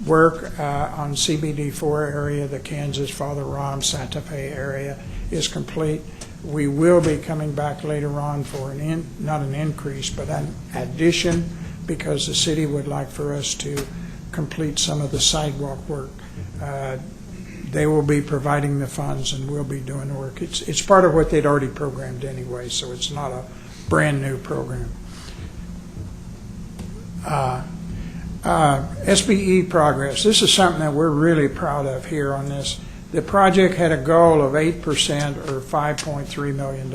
work on CBD4 area, the Kansas, Father Rom, Santa Fe area is complete. We will be coming back later on for not an increase, but an addition, because the city would like for us to complete some of the sidewalk work. They will be providing the funds, and we'll be doing the work. It's part of what they'd already programmed anyway, so it's not a brand new program. SBE progress. This is something that we're really proud of here on this. The project had a goal of 8% or $5.3 million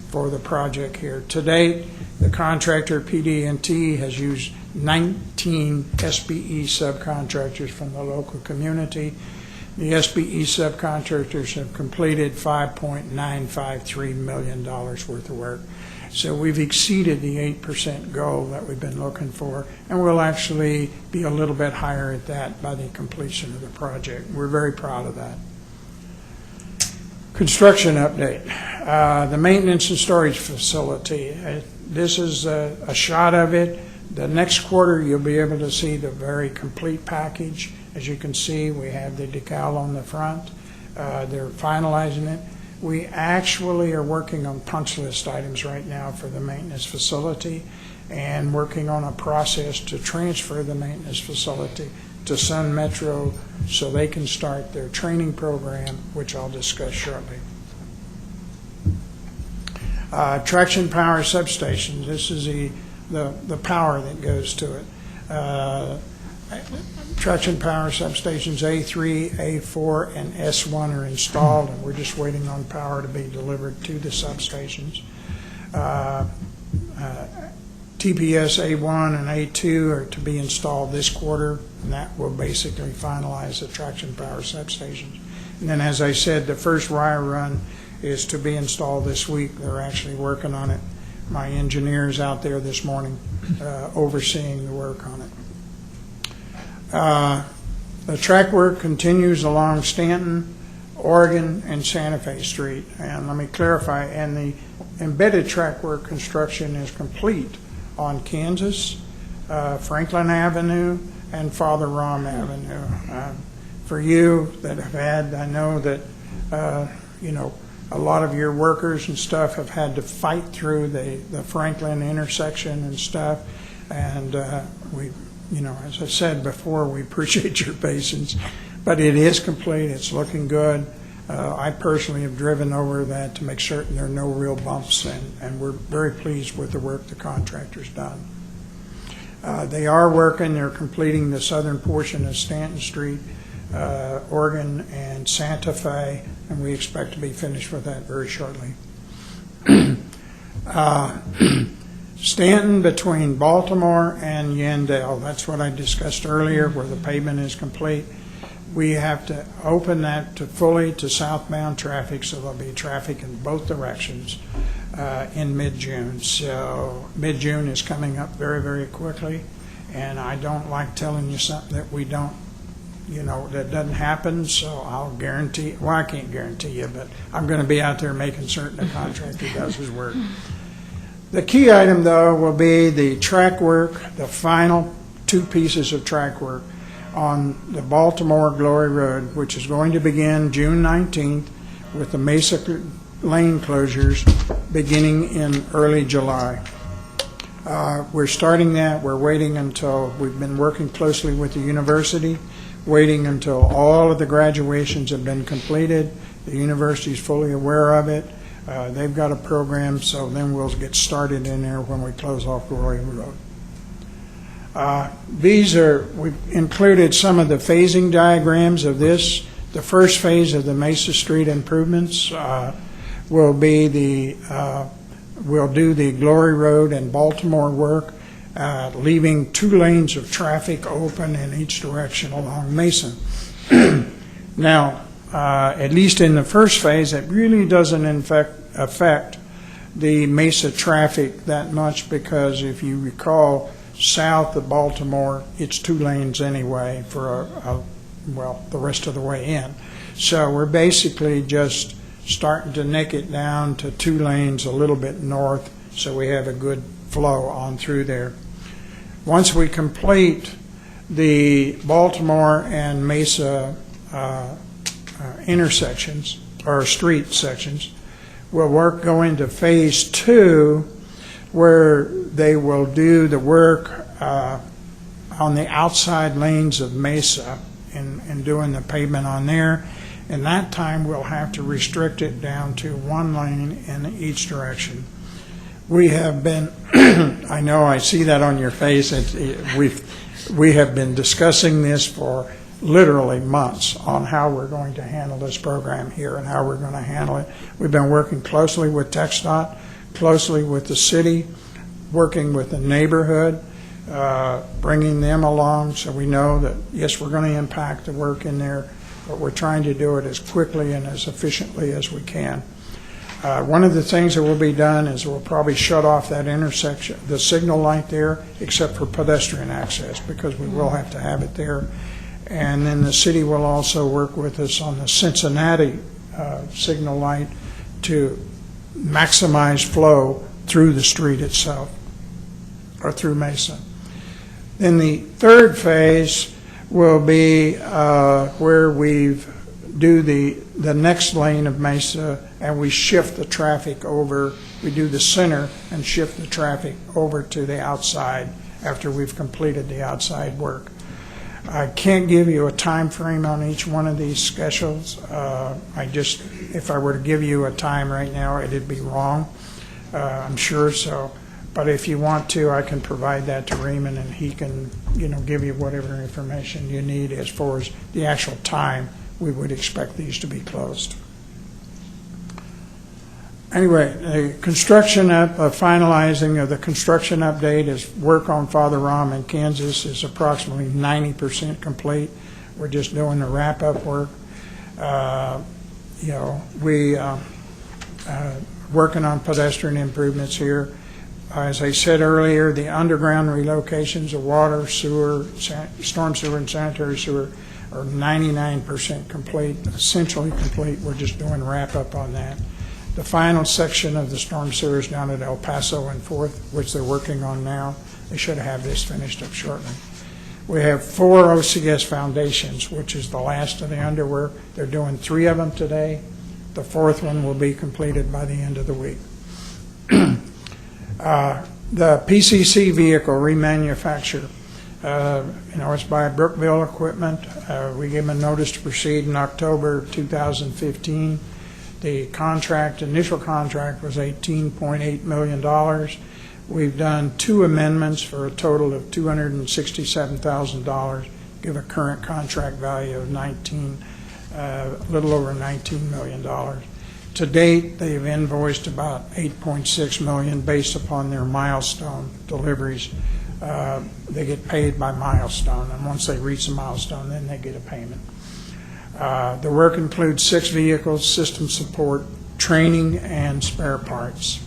for the project here. To date, the contractor, PD&T, has used 19 SBE subcontractors from the local community. The SBE subcontractors have completed $5.953 million worth of work. So we've exceeded the 8% goal that we've been looking for, and we'll actually be a little bit higher at that by the completion of the project. We're very proud of that. Construction update. The maintenance and storage facility. this is a shot of it. The next quarter, you'll be able to see the very complete package. As you can see, we have the decal on the front. They're finalizing it. We actually are working on punch list items right now for the maintenance facility and working on a process to transfer the maintenance facility to Sun Metro so they can start their training program, which I'll discuss shortly. Traction power substations. This is the power that goes to it. Traction power substations A3, A4, and S1 are installed, and we're just waiting on power to be delivered to the substations. TPS A1 and A2 are to be installed this quarter, and that will basically finalize the traction power substations. And then, as I said, the first wire run is to be installed this week. They're actually working on it. My engineer's out there this morning overseeing the work on it. The track work continues along Stanton, Oregon, and Santa Fe Street. And let me clarify, and the embedded track work construction is complete on Kansas, Franklin Avenue, and Father Rom Avenue. For you that have had, I know that, a lot of your workers and stuff have had to fight through the Franklin intersection and stuff. And we, as I said before, we appreciate your patience. But it is complete. It's looking good. I personally have driven over that to make certain there are no real bumps, and we're very pleased with the work the contractor's done. They are working. They're completing the southern portion of Stanton Street, Oregon, and Santa Fe, and we expect to be finished with that very shortly. Stanton between Baltimore and Yandell, that's what I discussed earlier, where the pavement is complete. We have to open that fully to southbound traffic, so there'll be traffic in both directions in mid-June. So mid-June is coming up very, very quickly, and I don't like telling you something that we don't, that doesn't happen, so I'll guarantee, well, I can't guarantee you, but I'm going to be out there making certain the contractor does his work. The key item, though, will be the track work, the final two pieces of track work on the Baltimore Glory Road, which is going to begin June 19th with the Mesa lane closures beginning in early July. We're starting that. We're waiting until, we've been working closely with the university, waiting until all of the graduations have been completed. The university is fully aware of it. They've got a program, so then we'll get started in there when we close off Glory Road. We've included some of the phasing diagrams of this. The first phase of the Mesa Street improvements will be we'll do the Glory Road and Baltimore work, leaving 2 lanes of traffic open in each direction along Mesa. Now, at least in the first phase, it really doesn't affect the Mesa traffic that much, because if you recall, south of Baltimore, it's 2 lanes anyway for the rest of the way in. So we're basically just starting to nick it down to 2 lanes a little bit north, so we have a good flow on through there. Once we complete the Baltimore and Mesa intersections, or street sections, we'll go into phase 2, where they will do the work on the outside lanes of Mesa and doing the pavement on there. And that time we'll have to restrict it down to 1 lane in each direction. We have been, I know I see that on your face, we have been discussing this for literally months on how we're going to handle this program here and how we're going to handle it. We've been working closely with TxDOT, closely with the city, working with the neighborhood, bringing them along so we know that, yes, we're going to impact the work in there, but we're trying to do it as quickly and as efficiently as we can. One of the things that will be done is we'll probably shut off that intersection, the signal light there, except for pedestrian access, because we will have to have it there. And then the city will also work with us on the Cincinnati signal light to maximize flow through the street itself, or through Mesa. Then the third phase will be where we do the next lane of Mesa, and we shift the traffic over. We do the center and shift the traffic over to the outside after we've completed the outside work. I can't give you a time frame on each one of these schedules. If I were to give you a time right now, it'd be wrong. I'm sure so. But if you want to, I can provide that to Raymond, and he can, give you whatever information you need as far as the actual time we would expect these to be closed. Anyway, the finalizing of the construction update is work on Father Rom in Kansas is approximately 90% complete. We're just doing the wrap-up work. We working on pedestrian improvements here. As I said earlier, the underground relocations of water, sewer, storm sewer, and sanitary sewer are 99% complete, essentially complete. We're just doing wrap-up on that. The final section of the storm sewers down at El Paso and Fourth, which they're working on now, they should have this finished up shortly. We have 4 OCS foundations, which is the last of the underwork. They're doing 3 of them today. The 4th one will be completed by the end of the week. The PCC vehicle remanufacture, it's by Brookville Equipment. We gave them a notice to proceed in October 2015. The initial contract was $18.8 million. We've done 2 amendments for a total of $267,000, give a current contract value of a little over $19 million. To date, they've invoiced about $8.6 million based upon their milestone deliveries. They get paid by milestone, and once they reach the milestone, then they get a payment. The work includes 6 vehicles, system support, training, and spare parts.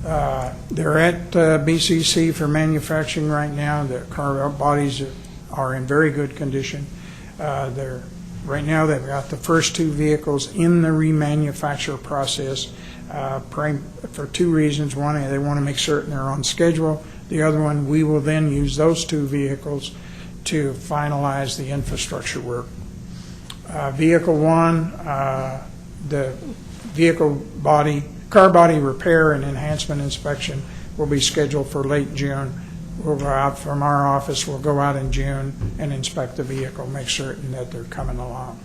They're at BCC for manufacturing right now. The car bodies are in very good condition. Right now, they've got the first 2 vehicles in the remanufacture process for 2 reasons. One, they want to make certain they're on schedule. The other one, we will then use those 2 vehicles to finalize the infrastructure work. Vehicle 1, the car body repair and enhancement inspection will be scheduled for late June. We'll go out from our office, we'll go out in June and inspect the vehicle, make certain that they're coming along.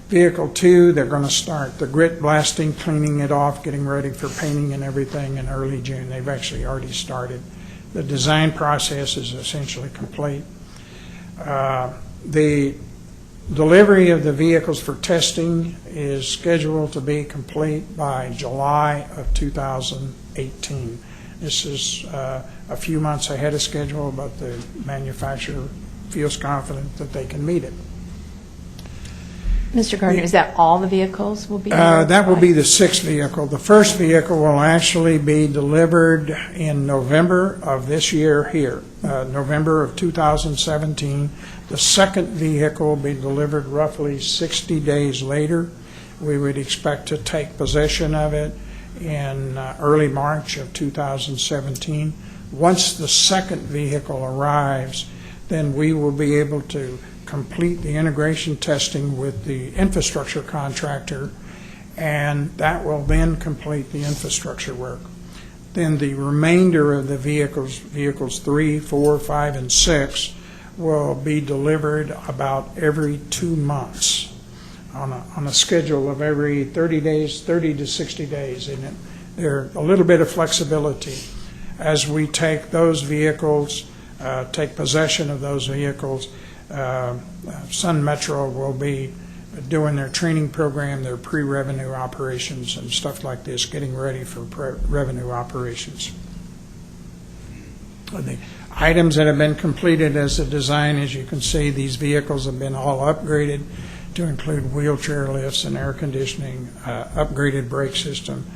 Vehicle 2, they're going to start the grit blasting, cleaning it off, getting ready for painting and everything in early June. They've actually already started. The design process is essentially complete. The delivery of the vehicles for testing is scheduled to be complete by July of 2018. This is a few months ahead of schedule, but the manufacturer feels confident that they can meet it. Mr. Gardner, is that all the vehicles will be? That will be the 6th vehicle. The first vehicle will actually be delivered in November of this year here, November of 2017. The second vehicle will be delivered roughly 60 days later. We would expect to take possession of it in early March of 2017. Once the second vehicle arrives, then we will be able to complete the integration testing with the infrastructure contractor, and that will then complete the infrastructure work. Then the remainder of the vehicles 3, 4, 5, and 6, will be delivered about every 2 months on a schedule of every 30 to 60 days. And there's a little bit of flexibility as we take those vehicles, take possession of those vehicles. Sun Metro will be doing their training program, their pre-revenue operations and stuff like this, getting ready for revenue operations. The items that have been completed as a design, as you can see, these vehicles have been all upgraded to include wheelchair lifts and air conditioning, upgraded brake system,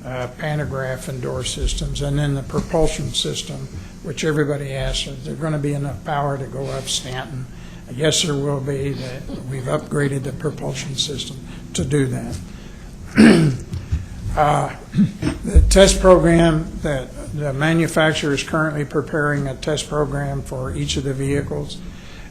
pantograph and door systems, and then the propulsion system, which everybody asks, is there going to be enough power to go up Stanton? Yes, there will be. We've upgraded the propulsion system to do that. The test program, that the manufacturer is currently preparing a test program for each of the vehicles,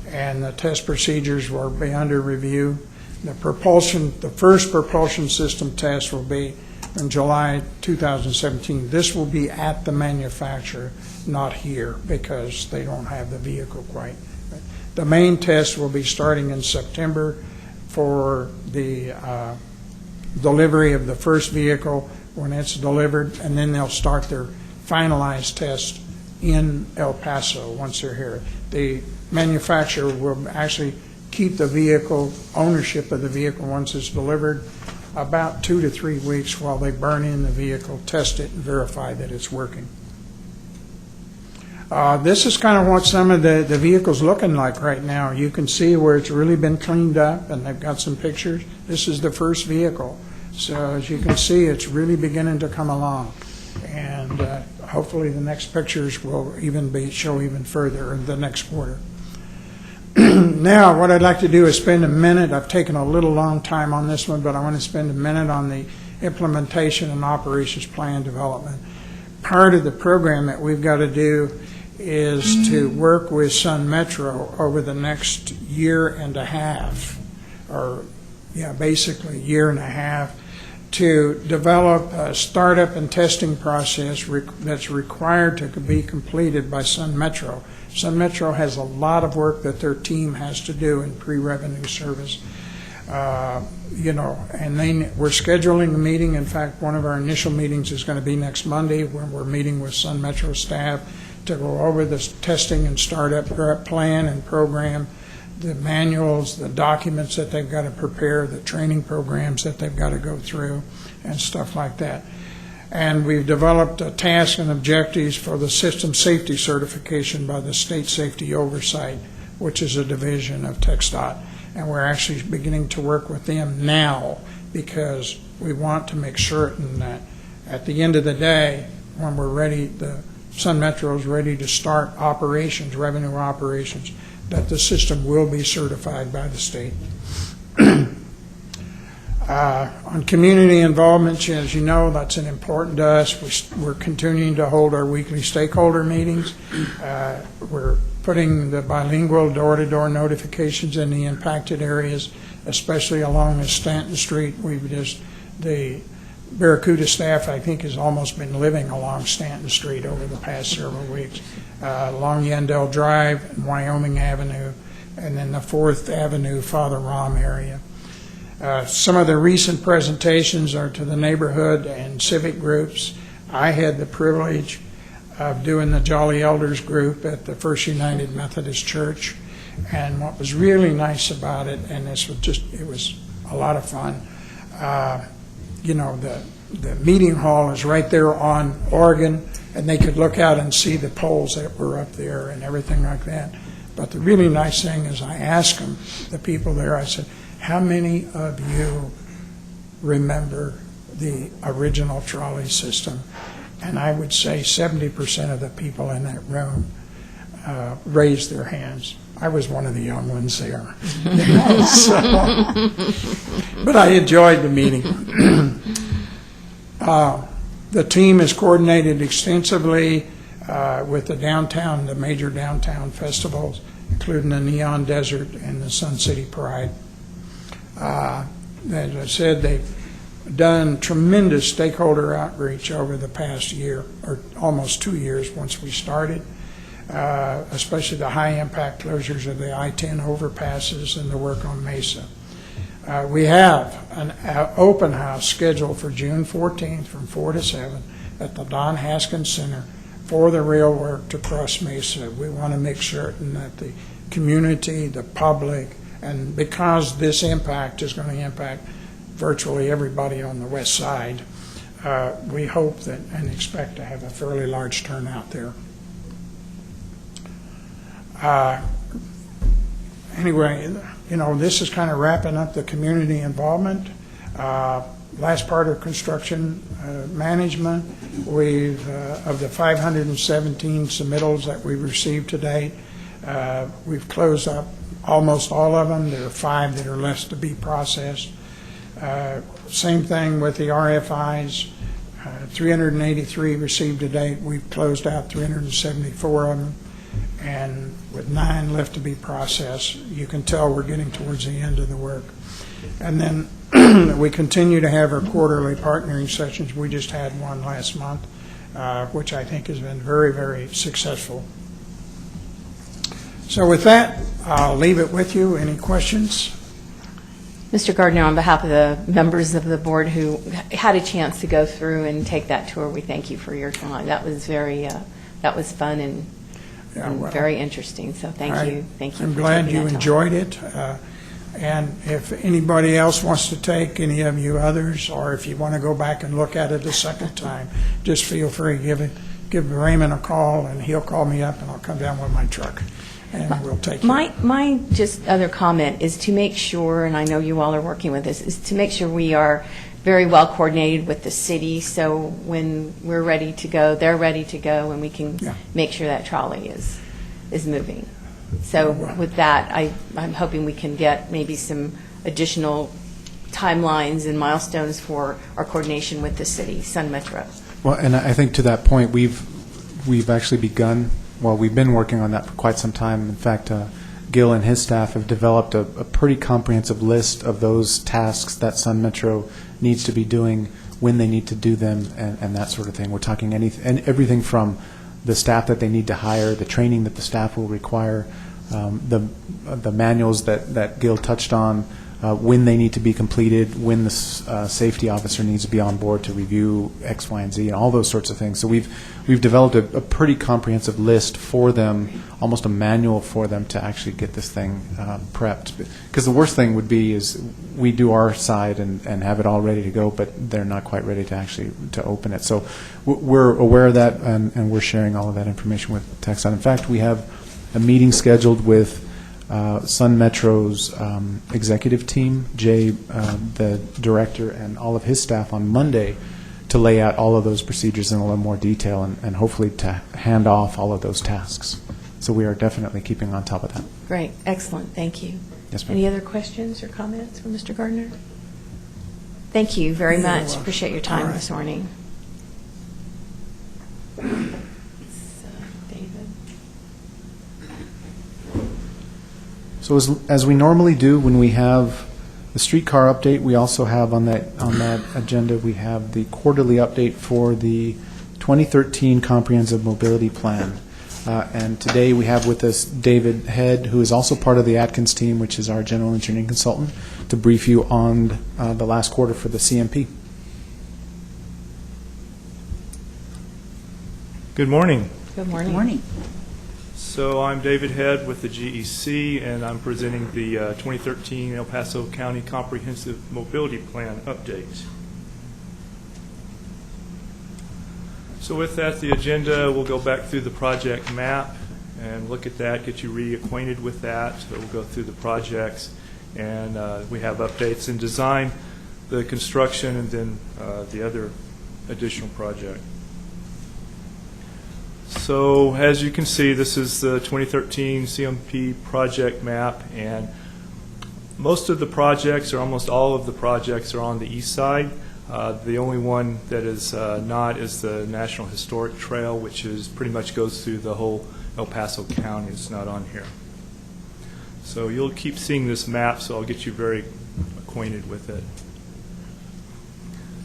and the test procedures will be under review. The first propulsion system test will be in July 2017. This will be at the manufacturer, not here, because they don't have the vehicle quite. The main test will be starting in September for the delivery of the first vehicle when it's delivered, and then they'll start their finalized test in El Paso once they're here. The manufacturer will actually keep the vehicle, ownership of the vehicle once it's delivered, about 2 to 3 weeks while they burn in the vehicle, test it, and verify that it's working. This is kind of what some of the vehicles looking like right now. You can see where it's really been cleaned up, and they've got some pictures. This is the first vehicle. So as you can see, it's really beginning to come along. And hopefully the next pictures will show even further in the next quarter. Now, what I'd like to do is spend a minute. I've taken a little long time on this one, but I want to spend a minute on the implementation and operations plan development. Part of the program that we've got to do is to work with Sun Metro over the next year and a half, basically year and a half, to develop a startup and testing process that's required to be completed by Sun Metro. Sun Metro has a lot of work that their team has to do in pre-revenue service. And we're scheduling a meeting. In fact, one of our initial meetings is going to be next Monday, when we're meeting with Sun Metro staff to go over this testing and startup plan and program, the manuals, the documents that they've got to prepare, the training programs that they've got to go through, and stuff like that. And we've developed a task and objectives for the system safety certification by the State Safety Oversight, which is a division of TxDOT. And we're actually beginning to work with them now, because we want to make certain that at the end of the day, when we're ready, the Sun Metro is ready to start operations, revenue operations, that the system will be certified by the state. On community involvement, as you know, that's important to us. We're continuing to hold our weekly stakeholder meetings. We're putting the bilingual door-to-door notifications in the impacted areas, especially along the Stanton Street. The Barracuda staff, I think, has almost been living along Stanton Street over the past several weeks, along Yandell Drive and Wyoming Avenue, and then the 4th Avenue, Father Rom area. Some of the recent presentations are to the neighborhood and civic groups. I had the privilege of doing the Jolly Elders group at the First United Methodist Church, and what was really nice about it, and it was a lot of fun, the meeting hall is right there on Oregon, and they could look out and see the poles that were up there and everything like that. But the really nice thing is I asked them, the people there, I said, how many of you remember the original trolley system? And I would say 70% of the people in that room raised their hands. I was one of the young ones there. But I enjoyed the meeting. The team is coordinated extensively with the major downtown festivals, including the Neon Desert and the Sun City Pride. As I said, they've done tremendous stakeholder outreach over the past year, or almost 2 years once we started, especially the high-impact closures of the I-10 overpasses and the work on Mesa. We have an open house scheduled for June 14th from 4 to 7 at the Don Haskins Center for the rail work to cross Mesa. We want to make certain that the community, the public, and because this impact is going to impact virtually everybody on the west side, we hope that and expect to have a fairly large turnout there. Anyway, this is kind of wrapping up the community involvement. Last part of construction management, of the 517 submittals that we've received to date, we've closed up almost all of them. There are 5 that are left to be processed. Same thing with the RFIs. 383 received to date. We've closed out 374 of them, and with 9 left to be processed. You can tell we're getting towards the end of the work. And then we continue to have our quarterly partnering sessions. We just had one last month, which I think has been very, very successful. So with that, I'll leave it with you. Any questions? Mr. Gardner, on behalf of the members of the board who had a chance to go through and take that tour, we thank you for your time. That was that was fun and very interesting. So thank you. Thank you. I'm for glad taking you that time. enjoyed it. And if anybody else wants to take, any of you others, or if you want to go back and look at it a second time, just feel free. Give Raymond a call, and he'll call me up, and I'll come down with my truck, and we'll take it. My just other comment is to make sure, and I know you all are working with this, is to make sure we are very well coordinated with the city, so when we're ready to go, they're ready to go, and we can make sure that trolley is moving. So with that, I'm hoping we can get maybe some additional timelines and milestones for our coordination with the city, Sun Metro. Well, and I think to that point, we've actually begun. Well, we've been working on that for quite some time. In fact, Gil and his staff have developed a pretty comprehensive list of those tasks that Sun Metro needs to be doing, when they need to do them, and that sort of thing. We're talking everything from the staff that they need to hire, the training that the staff will require, the manuals that Gil touched on, when they need to be completed, when the safety officer needs to be on board to review X, Y, and Z, and all those sorts of things. So we've developed a pretty comprehensive list for them, almost a manual for them to actually get this thing prepped. Because the worst thing would be is we do our side and have it all ready to go, but they're not quite ready to actually to open it. So we're aware of that, and we're sharing all of that information with TxDOT. In fact, we have a meeting scheduled with Sun Metro's executive team, Jay, the director, and all of his staff on Monday to lay out all of those procedures in a little more detail and hopefully to hand off all of those tasks. So we are definitely keeping on top of that. Great. Excellent. Thank you. Yes, ma'am. Any other questions or comments from Mr. Gardner? Thank you very much. Appreciate your time this morning. So as we normally do when we have the streetcar update, we also have on that agenda, we have the quarterly update for the 2013 Comprehensive Mobility Plan. And today we have with us David Head, who is also part of the Atkins team, which is our general engineering consultant, to brief you on the last quarter for the CMP. Good morning. Good morning. Good morning. So I'm David Head with the GEC, and I'm presenting the 2013 El Paso County Comprehensive Mobility Plan update. So with that, the agenda, we'll go back through the project map and look at that, get you reacquainted with that. So we'll go through the projects, and we have updates in design, the construction, and then the other additional project. So as you can see, this is the 2013 CMP project map, and most of the projects, or almost all of the projects, are on the east side. The only one that is not is the National Historic Trail, which is pretty much goes through the whole El Paso County. It's not on here. So you'll keep seeing this map, so I'll get you very acquainted with it.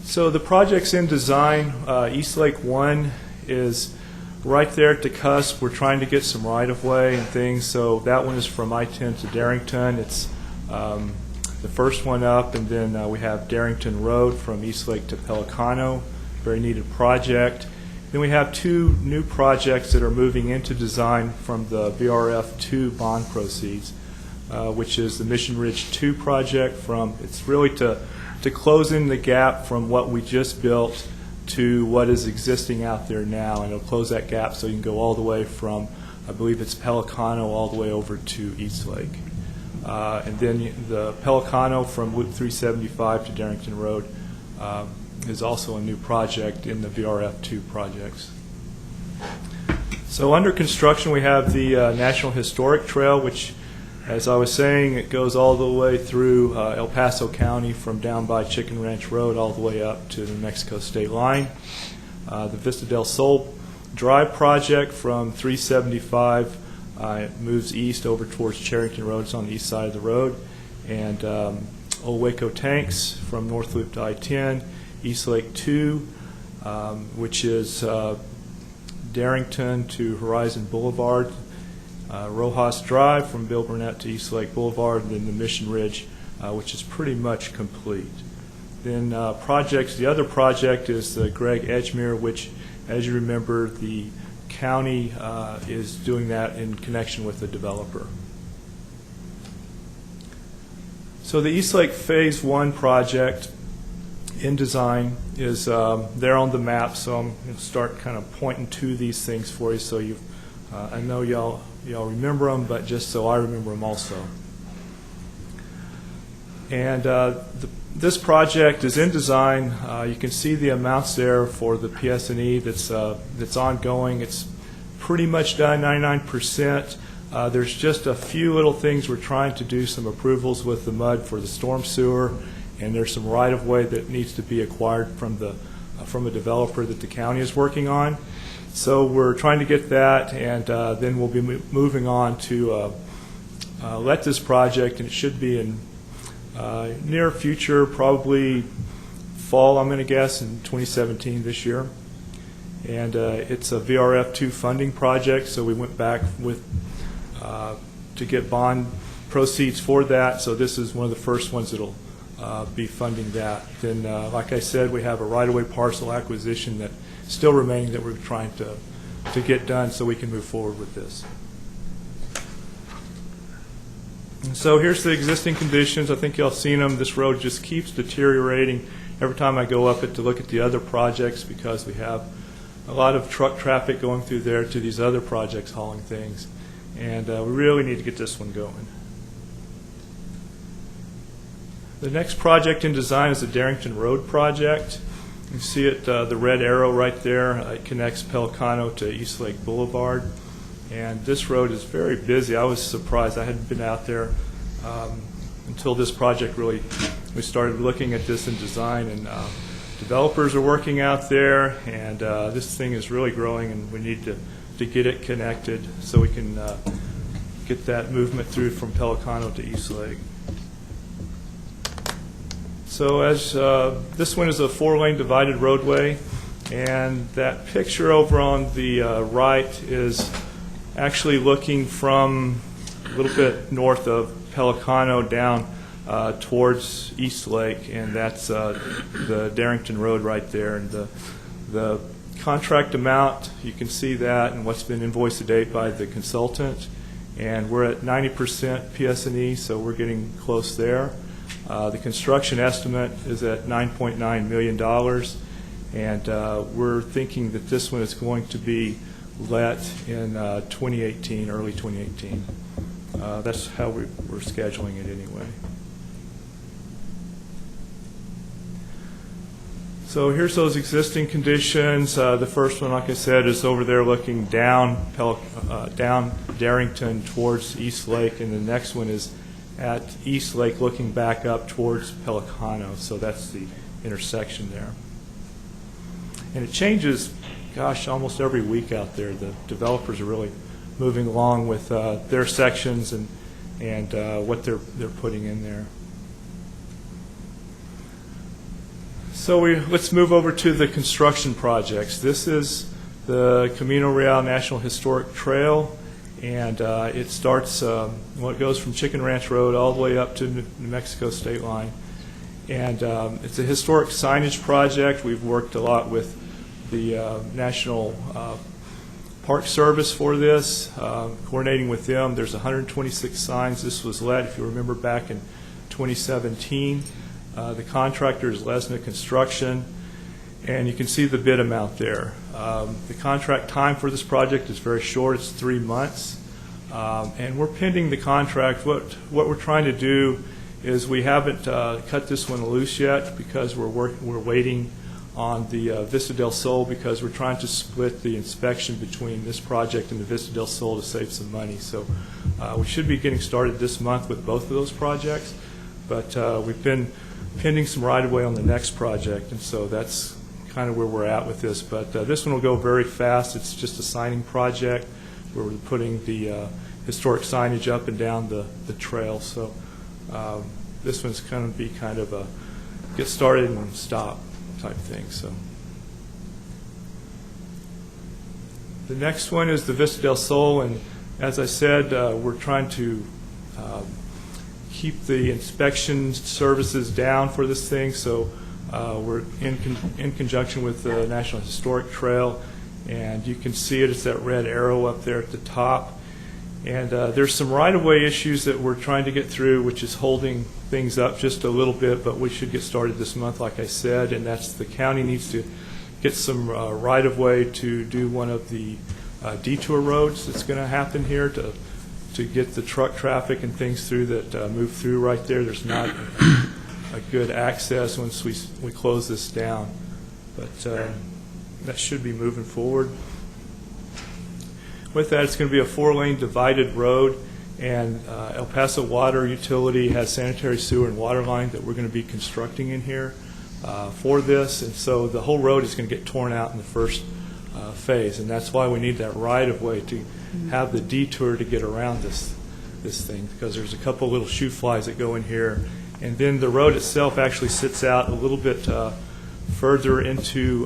So the projects in design, East Lake 1 is right there at the cusp. We're trying to get some right-of-way and things, so that one is from I-10 to Darrington. It's the first one up, and then we have Darrington Road from East Lake to Pelicano, very needed project. Then we have two new projects that are moving into design from the VRF2 bond proceeds, which is the Mission Ridge 2 project. It's really to close in the gap from what we just built to what is existing out there now, and it'll close that gap so you can go all the way from, I believe it's Pelicano, all the way over to East Lake. And then the Pelicano from Loop 375 to Darrington Road is also a new project in the VRF2 projects. So under construction we have the National Historic Trail, which As I was saying, it goes all the way through El Paso County from down by Chicken Ranch Road all the way up to the New Mexico state line. The Vista del Sol Drive project from 375 it moves east over towards Charrington Road. It's on the east side of the road. And Old Waco Tanks from North Loop to I-10, East Lake 2, which is Darrington to Horizon Boulevard, Rojas Drive from Bill Burnett to East Lake Boulevard, and then the Mission Ridge, which is pretty much complete. Then projects, the other project is the Greg Edgemere, which, as you remember, the county is doing that in connection with the developer. So the East Lake Phase 1 project in design is there on the map, so I'm going to start kind of pointing to these things for you so you I know y'all remember them, but just so I remember them also. And this project is in design. You can see the amounts there for the PS&E that's ongoing. It's pretty much done, 99%. There's just a few little things we're trying to do, some approvals with the MUD for the storm sewer, and there's some right-of-way that needs to be acquired from a developer that the county is working on. So we're trying to get that, and then we'll be moving on to let this project, and it should be in near future, probably fall, I'm going to guess, in 2017 this year. And it's a VRF2 funding project, so we went back with to get bond proceeds for that. So this is one of the first ones that'll be funding that. Then, like I said, we have a right-of-way parcel acquisition that's still remaining that we're trying to get done so we can move forward with this. And so here's the existing conditions. I think y'all seen them. This road just keeps deteriorating every time I go up it to look at the other projects because we have a lot of truck traffic going through there to these other projects hauling things. And we really need to get this one going. The next project in design is the Darrington Road project. You see it, the red arrow right there. It connects Pelicano to East Lake Boulevard. And this road is very busy. I was surprised. I hadn't been out there until this project really, we started looking at this in design. And developers are working out there. And this thing is really growing, and we need to get it connected so we can get that movement through from Pelicano to East Lake. So as this one is a 4-lane divided roadway, and that picture over on the right is actually looking from a little bit north of Pelicano down towards East Lake, and that's the Darrington Road right there. And the contract amount, you can see that and what's been invoiced to date by the consultant. And we're at 90% PS&E, so we're getting close there. The construction estimate is at $9.9 million, and we're thinking that this one is going to be let in 2018, early 2018. That's how we're scheduling it anyway. So here's those existing conditions. The first one, like I said, is over there looking down Darrington towards East Lake, and the next one is at East Lake looking back up towards Pelicano. So that's the intersection there. And it changes, gosh, almost every week out there. The developers are really moving along with their sections and what they're putting in there. So let's move over to the construction projects. This is the Camino Real National Historic Trail, and it starts, it goes from Chicken Ranch Road all the way up to New Mexico state line. And it's a historic signage project. We've worked a lot with the National Park Service for this, coordinating with them. There's 126 signs. This was led, if you remember, back in 2017. The contractor is Lesna Construction, and you can see the bid amount there. The contract time for this project is very short. It's 3 months, and we're pending the contract. What we're trying to do is we haven't cut this one loose yet because we're waiting on the Vista del Sol because we're trying to split the inspection between this project and the Vista del Sol to save some money. So we should be getting started this month with both of those projects, but we've been pending some right-of-way on the next project, and so that's kind of where we're at with this. But this one will go very fast. It's just a signing project where we're putting the historic signage up and down the trail. So this one's going to be kind of a get started and stop type thing. So the next one is the Vista del Sol, and as I said, we're trying to keep the inspection services down for this thing. So we're in conjunction with the National Historic Trail, and you can see it. It's that red arrow up there at the top. And there's some right-of-way issues that we're trying to get through, which is holding things up just a little bit, but we should get started this month, like I said, and that's the county needs to get some right-of-way to do one of the detour roads that's going to happen here to get the truck traffic and things through that move through right there. There's not a good access once we close this down, but that should be moving forward. With that, it's going to be a 4-lane divided road, and El Paso Water Utility has sanitary sewer and water line that we're going to be constructing in here for this, and so the whole road is going to get torn out in the first phase, and that's why we need that right-of-way to have the detour to get around this thing, because there's a couple little shoe flies that go in here, and then the road itself actually sits out a little bit further into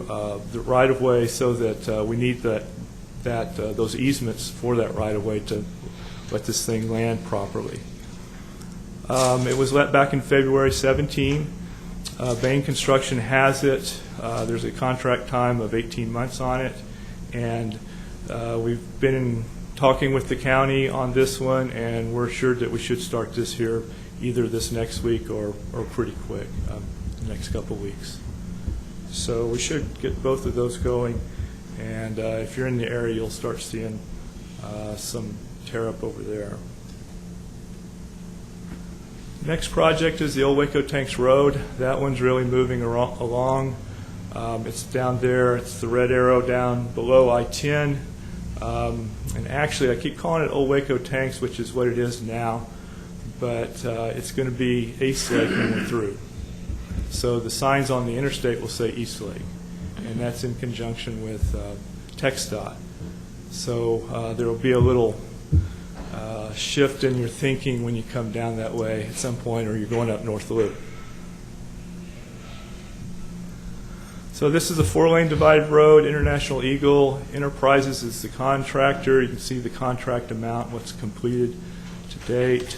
the right-of-way, so that we need those easements for that right-of-way to let this thing land properly. It was let back in February 17. Bain Construction has it. There's a contract time of 18 months on it, and we've been talking with the county on this one, and we're assured that we should start this here either this next week or pretty quick, the next couple weeks. So we should get both of those going. And if you're in the area, you'll start seeing some tear up over there. Next project is the Old Waco Tanks Road. That one's really moving along. It's down there. It's the red arrow down below I-10. And actually, I keep calling it Old Waco Tanks, which is what it is now. But it's going to be East Lake when we're through. So the signs on the interstate will say East Lake, and that's in conjunction with TxDOT. So there will be a little shift in your thinking when you come down that way at some point, or you're going up North Loop. So this is a 4-lane divided road. International Eagle Enterprises is the contractor. You can see the contract amount, what's completed to date.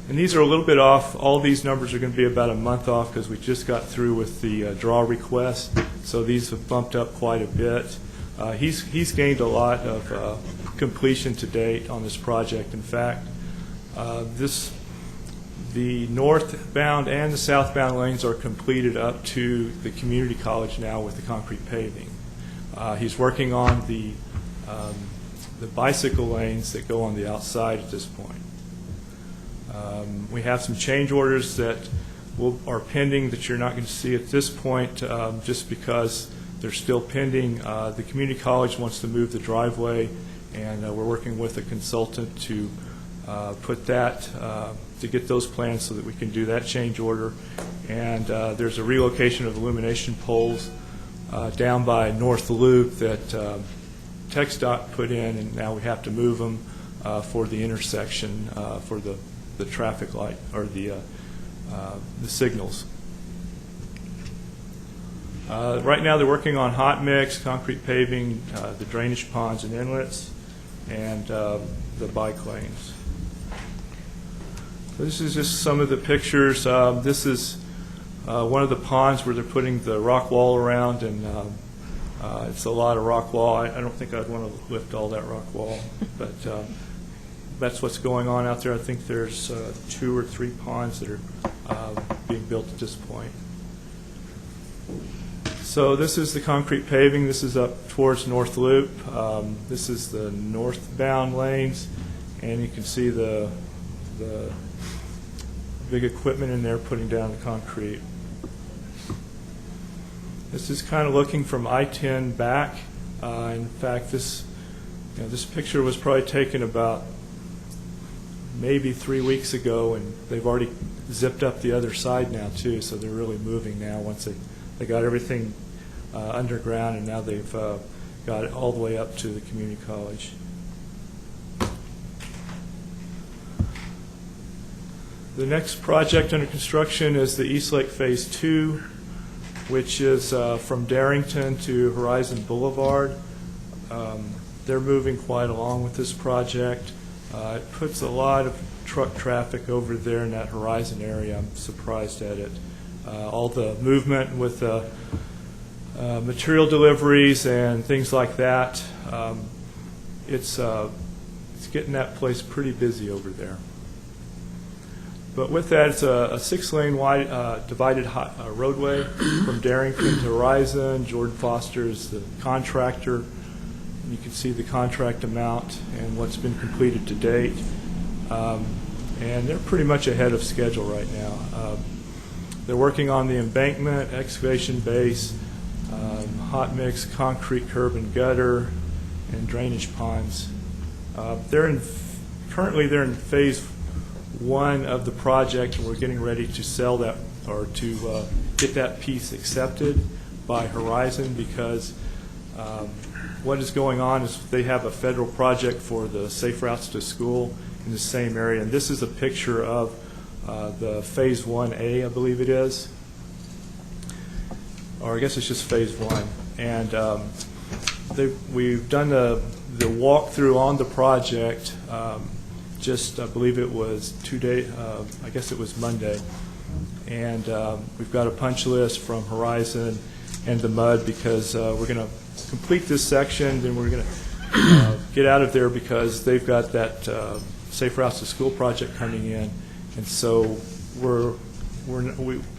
And these are a little bit off. All these numbers are going to be about a month off because we just got through with the draw request. So these have bumped up quite a bit. He's gained a lot of completion to date on this project. In fact, the northbound and the southbound lanes are completed up to the community college now with the concrete paving. He's working on the bicycle lanes that go on the outside at this point. We have some change orders that are pending that you're not going to see at this point just because they're still pending. The community college wants to move the driveway, and we're working with a consultant to put that, to get those plans so that we can do that change order. And there's a relocation of illumination poles down by North Loop that TxDOT put in, and now we have to move them for the intersection for the traffic light or the signals. Right now they're working on hot mix, concrete paving, the drainage ponds and inlets, and the bike lanes. So this is just some of the pictures. This is one of the ponds where they're putting the rock wall around, and it's a lot of rock wall. I don't think I'd want to lift all that rock wall, but that's what's going on out there. I think there's 2 or 3 ponds that are being built at this point. So this is the concrete paving. This is up towards North Loop. This is the northbound lanes, and you can see the big equipment in there putting down the concrete. This is kind of looking from I-10 back. In fact, this picture was probably taken about maybe 3 weeks ago, and they've already zipped up the other side now too, so they're really moving now once they got everything underground, and now they've got it all the way up to the community college. The next project under construction is the East Lake Phase 2, which is from Darrington to Horizon Boulevard. They're moving quite along with this project. It puts a lot of truck traffic over there in that Horizon area. I'm surprised at it. All the movement with material deliveries and things like that, it's getting that place pretty busy over there. But with that, it's a 6-lane wide divided roadway from Darrington to Horizon. Jordan Foster is the contractor. You can see the contract amount and what's been completed to date. And they're pretty much ahead of schedule right now. They're working on the embankment, excavation base, hot mix, concrete curb and gutter, and drainage ponds. Currently they're in phase 1 of the project, and we're getting ready to sell that, or to get that piece accepted by Horizon, because what is going on is they have a federal project for the Safe Routes to School in the same area, and this is a picture of the Phase 1A, I believe it is, or I guess it's just Phase 1. And we've done the walkthrough on the project just, I believe it was I guess it was Monday. And we've got a punch list from Horizon and the MUD, because we're going to complete this section, then we're going to get out of there, because they've got that Safe Routes to School project coming in. And so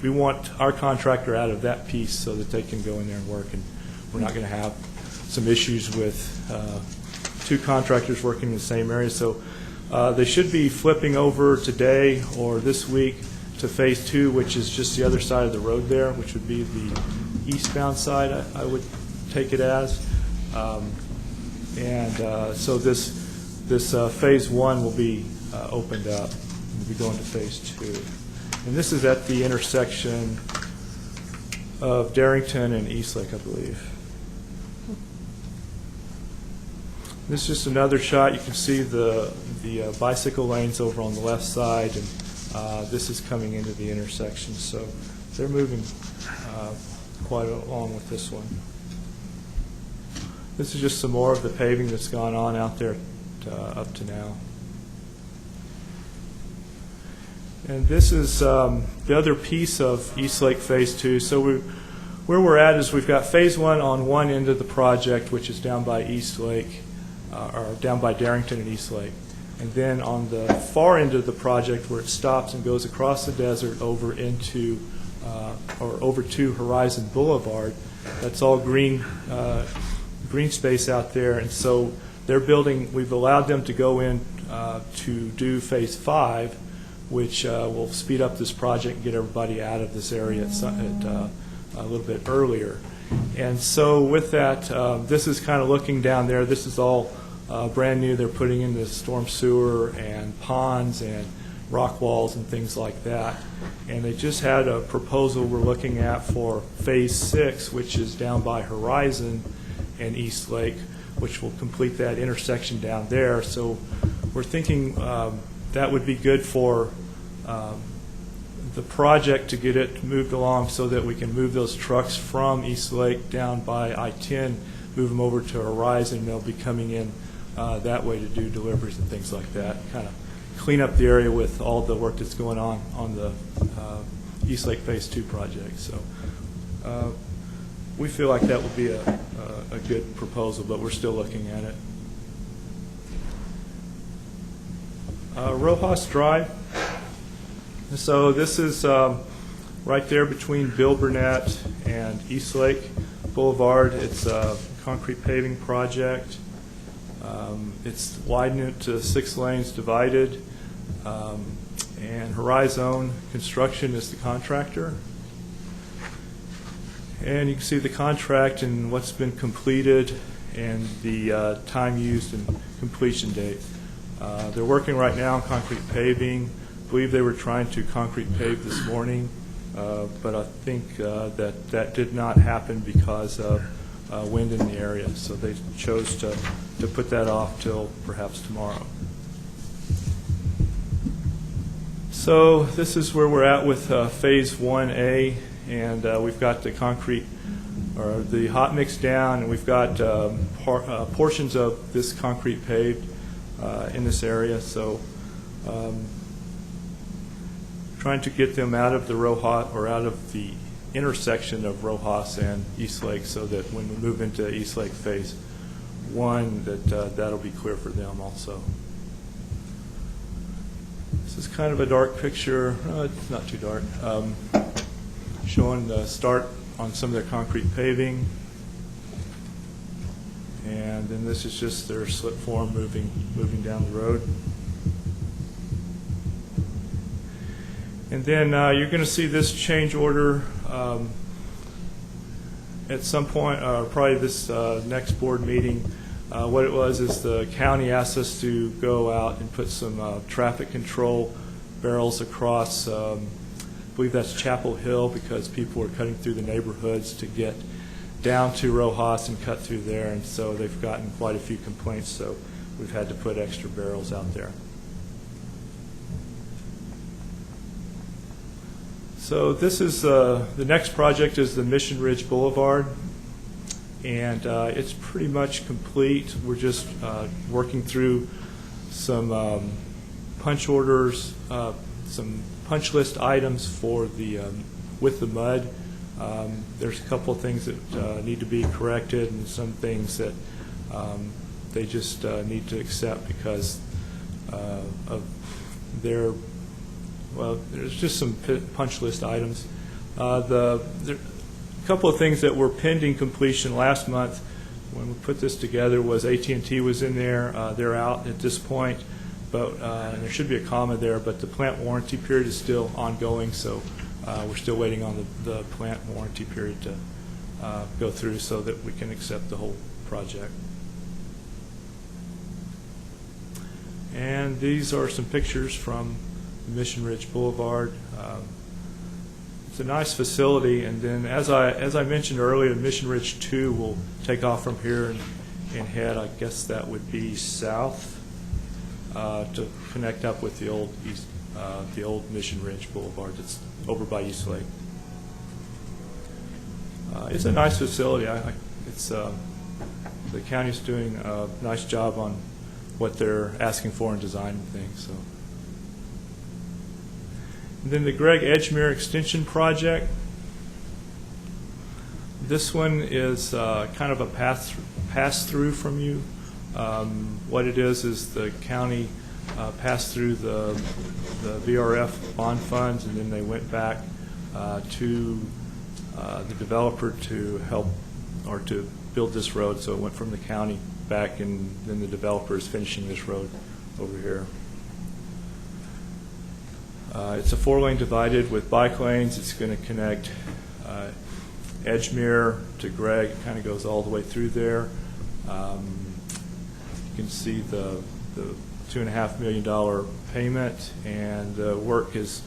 we want our contractor out of that piece so that they can go in there and work, and we're not going to have some issues with 2 contractors working in the same area. So they should be flipping over today or this week to Phase 2, which is just the other side of the road there, which would be the eastbound side, I would take it as. So this Phase 1 will be opened up. We'll be going to Phase 2. And this is at the intersection of Darrington and Eastlake, I believe. This is just another shot. You can see the bicycle lanes over on the left side, and this is coming into the intersection. So they're moving quite along with this one. This is just some more of the paving that's gone on out there up to now. And this is the other piece of Eastlake Phase 2. So where we're at is we've got Phase 1 on one end of the project, which is down by Eastlake, or down by Darrington and Eastlake. And then on the far end of the project, where it stops and goes across the desert over into, or over to Horizon Boulevard, that's all green space out there. And so they're building, we've allowed them to go in to do Phase 5, which will speed up this project and get everybody out of this area a little bit earlier. And so with that, this is kind of looking down there. This is all brand new. They're putting in the storm sewer and ponds and rock walls and things like that. And they just had a proposal we're looking at for Phase 6, which is down by Horizon and Eastlake, which will complete that intersection down there. So we're thinking that would be good for the project to get it moved along, so that we can move those trucks from Eastlake down by I-10, move them over to Horizon. They'll be coming in that way to do deliveries and things like that, kind of clean up the area with all the work that's going on the Eastlake Phase 2 project. So we feel like that would be a good proposal, but we're still looking at it. Rojas Drive. So this is right there between Bill Burnett and Eastlake Boulevard. It's a concrete paving project. It's widened it to 6 lanes divided. And Horizon Construction is the contractor. And you can see the contract and what's been completed and the time used and completion date. They're working right now on concrete paving. I believe they were trying to concrete pave this morning, but I think that did not happen because of wind in the area. So they chose to put that off till perhaps tomorrow. So this is where we're at with Phase 1A, and we've got the concrete or the hot mix down, and we've got portions of this concrete paved in this area. So trying to get them out of the Rojas or out of the intersection of Rojas and East Lake, so that when we move into East Lake Phase 1, that'll be clear for them also. This is kind of a dark picture. It's not too dark. Showing the start on some of their concrete paving. And then this is just their slip form moving down the road. And then you're going to see this change order at some point, probably this next board meeting. What it was is the county asked us to go out and put some traffic control barrels across, I believe that's Chapel Hill, because people were cutting through the neighborhoods to get down to Rojas and cut through there, and so they've gotten quite a few complaints, so we've had to put extra barrels out there. So this is the next project is the Mission Ridge Boulevard. And it's pretty much complete. We're just working through some punch orders, some punch list items for the with the mud. There's a couple of things that need to be corrected, and some things that they just need to accept because of their. Well, there's just some punch list items. A couple of things that were pending completion last month when we put this together was AT&T was in there. They're out at this point, but there should be a comma there, but the plant warranty period is still ongoing, so we're still waiting on the plant warranty period to go through so that we can accept the whole project. And these are some pictures from Mission Ridge Boulevard. It's a nice facility, and then as I mentioned earlier, Mission Ridge 2 will take off from here and head, I guess that would be south to connect up with the old Mission Ridge Boulevard that's over by East Lake. It's a nice facility. The county's doing a nice job on what they're asking for in design and things. So. And then the Greg Edgemere Extension Project. This one is kind of a pass-through from you. What it is the county passed through the VRF bond funds, and then they went back to the developer to help or to build this road. So it went from the county back, and then the developer is finishing this road over here. It's a 4-lane divided with bike lanes. It's going to connect Edgemere to Gregg. It kind of goes all the way through there. You can see the $2.5 million payment, and the work is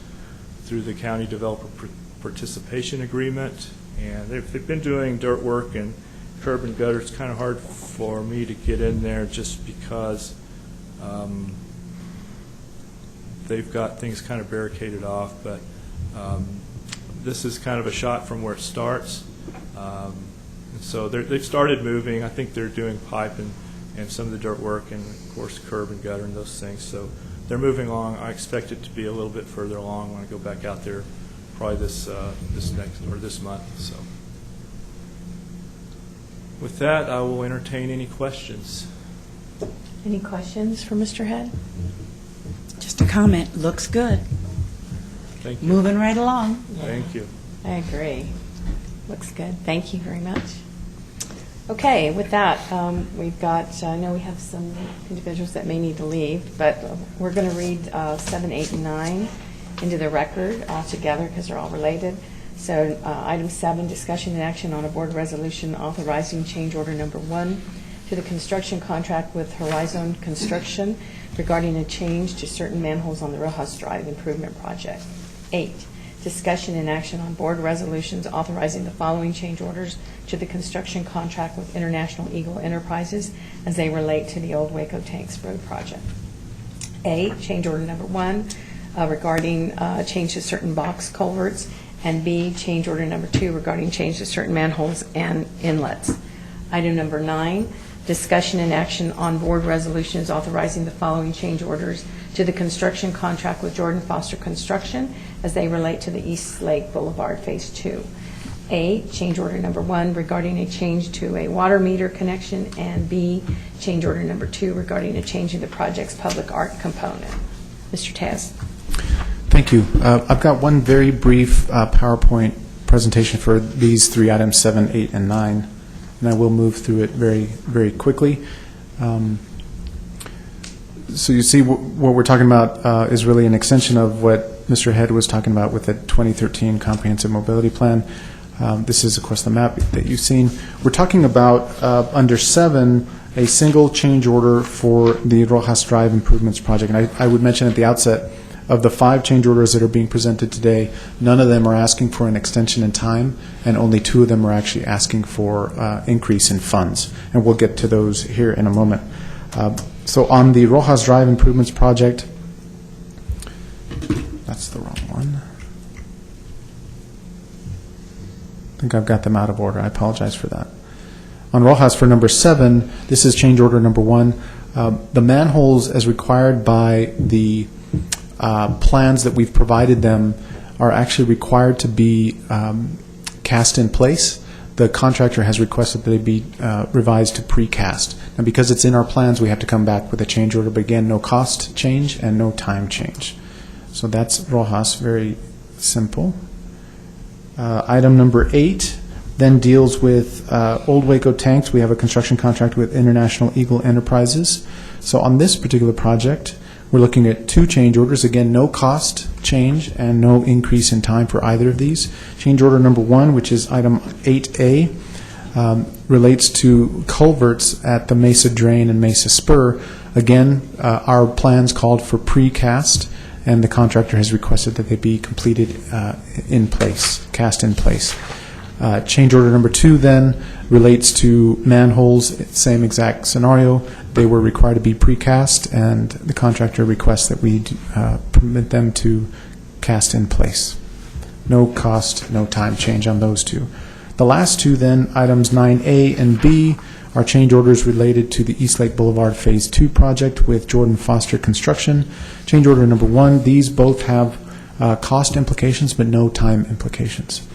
through the county developer participation agreement. And they've been doing dirt work and curb and gutter. It's kind of hard for me to get in there just because they've got things kind of barricaded off, but this is kind of a shot from where it starts. So they've started moving. I think they're doing pipe and some of the dirt work and, of course, curb and gutter and those things. So they're moving along. I expect it to be a little bit further along when I go back out there, probably this next or this month. So with that, I will entertain any questions. Any questions for Mr. Head? Just a comment, looks good. Thank you. Moving right along. Thank you. I agree. Looks good. Thank you very much. Okay, with that, we've got, I know we have some individuals that may need to leave, but we're going to read 7, 8, and 9 into the record all together because they're all related. So item 7, discussion and action on a board resolution authorizing change order number 1 to the construction contract with Horizon Construction regarding a change to certain manholes on the Rojas Drive improvement project. 8, discussion and action on board resolutions authorizing the following change orders to the construction contract with International Eagle Enterprises as they relate to the Old Waco Tanks Road project. A, change order number 1 regarding change to certain box culverts, and B, change order number 2 regarding change to certain manholes and inlets. Item number 9, discussion and action on board resolutions authorizing the following change orders to the construction contract with Jordan Foster Construction as they relate to the East Lake Boulevard Phase 2. A, change order number 1 regarding a change to a water meter connection, and B, change order number 2 regarding a change in the project's public art component. Mr. Taz. Thank you. I've got one very brief PowerPoint presentation for these 3 items, 7, 8, and 9, and I will move through it very, very quickly. So you see what we're talking about is really an extension of what Mr. Head was talking about with the 2013 Comprehensive Mobility Plan. This is, of course, the map that you've seen. We're talking about, under 7, a single change order for the Rojas Drive Improvements Project. And I would mention at the outset, of the 5 change orders that are being presented today, none of them are asking for an extension in time, and only 2 of them are actually asking for increase in funds. And we'll get to those here in a moment. So on the Rojas Drive Improvements Project, that's the wrong one. I think I've got them out of order. I apologize for that. On Rojas for number 7, this is change order number 1. The manholes as required by the plans that we've provided them are actually required to be cast in place. The contractor has requested that they be revised to precast. Now, because it's in our plans, we have to come back with a change order, but again, no cost change and no time change. So that's Rojas, very simple. Item number 8 then deals with Old Waco Tanks. We have a construction contract with International Eagle Enterprises. So on this particular project, we're looking at 2 change orders. Again, no cost change and no increase in time for either of these. Change order number 1, which is item 8A, relates to culverts at the Mesa Drain and Mesa Spur. Again, our plans called for precast, and the contractor has requested that they be completed in place, cast in place. Change order number 2 then relates to manholes, same exact scenario. They were required to be precast, and the contractor requests that we permit them to cast in place. No cost, no time change on those 2. The last 2 then, items 9A and B, are change orders related to the East Lake Boulevard Phase 2 project with Jordan Foster Construction. Change order number 1, these both have cost implications but no time implications.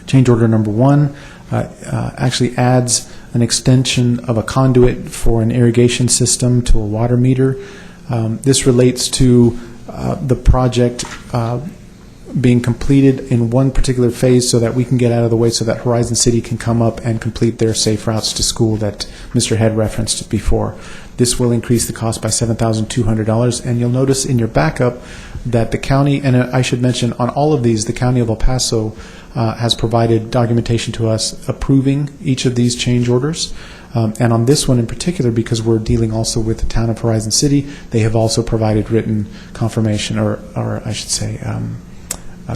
Change order number 1 actually adds an extension of a conduit for an irrigation system to a water meter. This relates to the project being completed in one particular phase so that we can get out of the way so that Horizon City can come up and complete their safe routes to school that Mr. Head referenced before. This will increase the cost by $7,200, and you'll notice in your backup that the county, and I should mention on all of these, the County of El Paso has provided documentation to us approving each of these change orders. And on this one in particular, because we're dealing also with the town of Horizon City, they have also provided written confirmation, or I should say,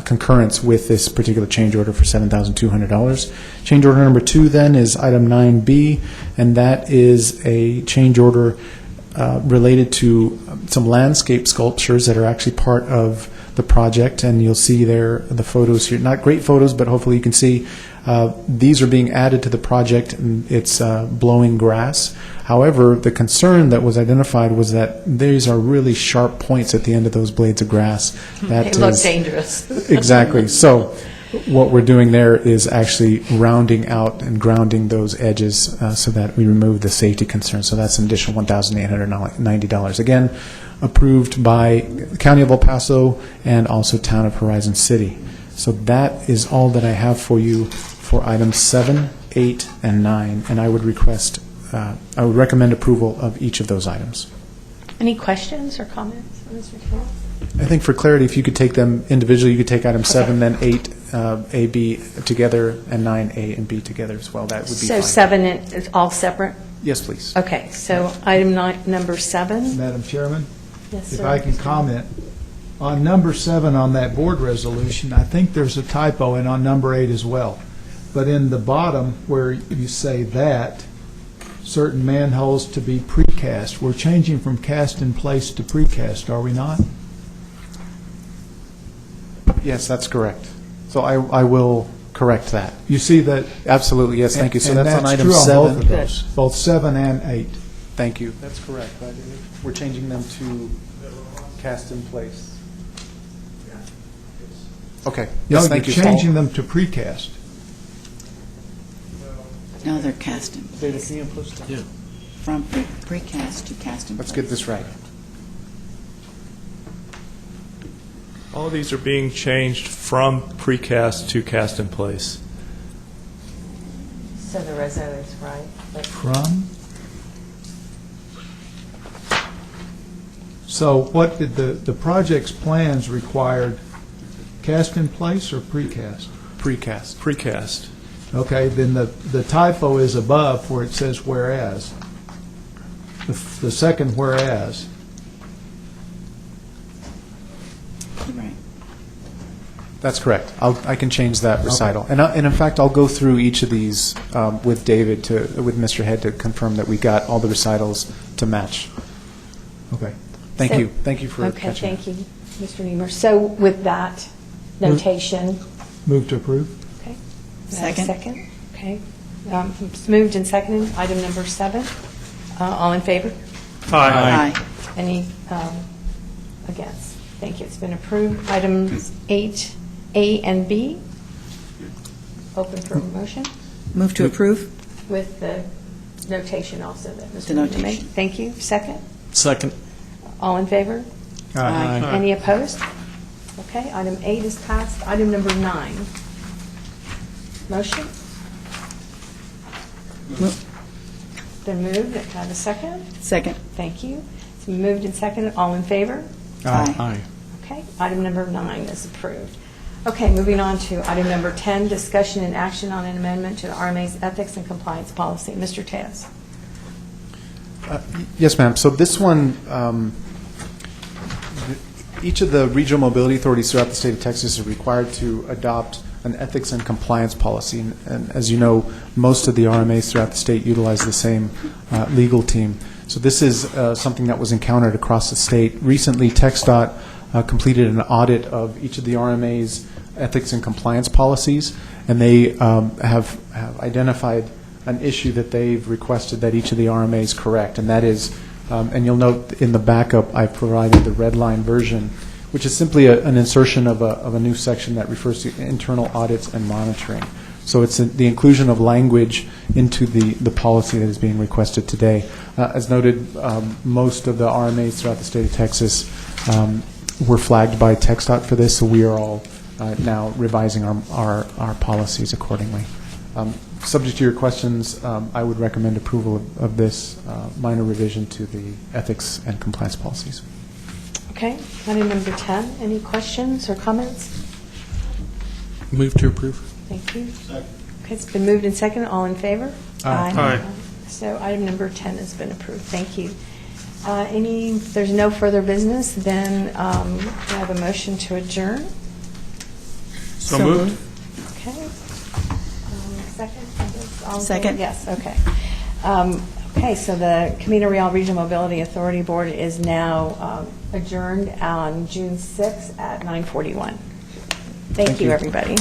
concurrence with this particular change order for $7,200. Change order number 2 then is item 9B, and that is a change order related to some landscape sculptures that are actually part of the project, and you'll see there the photos here. Not great photos, but hopefully you can see these are being added to the project, and it's blowing grass. However, the concern that was identified was that these are really sharp points at the end of those blades of grass. It looks dangerous. Exactly. So what we're doing there is actually rounding out and grounding those edges so that we remove the safety concerns. So that's an additional $1,890. Again, approved by the County of El Paso and also Town of Horizon City. So that is all that I have for you for items 7, 8, and 9, and I would recommend approval of each of those items. Any questions or comments, Mr. Taylor? I think for clarity, if you could take them individually, you could take item 7, then 8, A, B together, and 9A and B together as well. That would be So fine. 7 is all separate? Yes, please. Okay, so item number 7? Madam Chairman, Yes, if sir. I can comment, on number 7 on that board resolution, I think there's a typo, and on number 8 as well. But in the bottom where you say that, certain manholes to be precast, we're changing from cast in place to precast, are we not? Yes, that's correct. So I will correct that. You see that? Absolutely, yes, thank you. So And that's on item true on 7. both of those, both 7 and 8. Thank you. That's correct. We're changing them to cast in place. Okay. No, Yes, thank you. you're changing them to precast. No, they're cast in, David, can you post that? from precast to cast in place. Let's get this right. All of these are being changed from precast to cast in place. So the reso is right. but- From? So what did the project's plans required, cast in place or precast? Precast. Precast. Okay, then the typo is above where it says whereas. The second whereas. Right. That's correct. I can change that recital. And in fact, I'll go through each of these with David, with Mr. Head, to confirm that we got all the recitals to match. Okay. Thank So- you. Thank you for Okay, catching thank you, Mr. Niemer. So with that notation, Move to approve? okay. May I have a Second. Second, okay. It's moved and seconded. Item number 7. All in favor? Aye. Any against? Thank you. It's been approved. Items 8A and B. Open for motion Move to approve? with the notation also that Mr. The Niemer made. notation. Thank you. Second. Second. All in favor? Aye. Any opposed? Okay, item 8 is passed. Item number 9. Motion? Been moved. Can I have a second? Second. Thank you. It's been moved and seconded. All in favor? Aye. Okay, item number 9 is approved. Okay, moving on to item number 10, discussion and action on an amendment to the RMA's ethics and compliance policy. Mr. Tez. Yes, ma'am. So this one, each of the regional mobility authorities throughout the state of Texas is required to adopt an ethics and compliance policy. And as you know, most of the RMAs throughout the state utilize the same legal team. So this is something that was encountered across the state. Recently, TxDOT completed an audit of each of the RMA's ethics and compliance policies, and they have identified an issue that they've requested that each of the RMAs correct, and that is, and you'll note in the backup I've provided the red line version, which is simply an insertion of a new section that refers to internal audits and monitoring. So it's the inclusion of language into the policy that is being requested today. As noted, most of the RMAs throughout the state of Texas were flagged by TxDOT for this, so we are all now revising our policies accordingly. Subject to your questions, I would recommend approval of this minor revision to the ethics and compliance policies. Okay, item number 10, any questions or comments? Move to approve. Thank you. Okay, it's been moved and seconded. All in favor? Aye. So item number 10 has been approved. Thank you. If there's no further business, then I have a motion to adjourn. So moved. Okay. Second? I guess. All in favor? Second. Yes, okay. Okay, so the Camino Real Regional Mobility Authority Board is now adjourned on June 6th at 9:41. Thank you, everybody.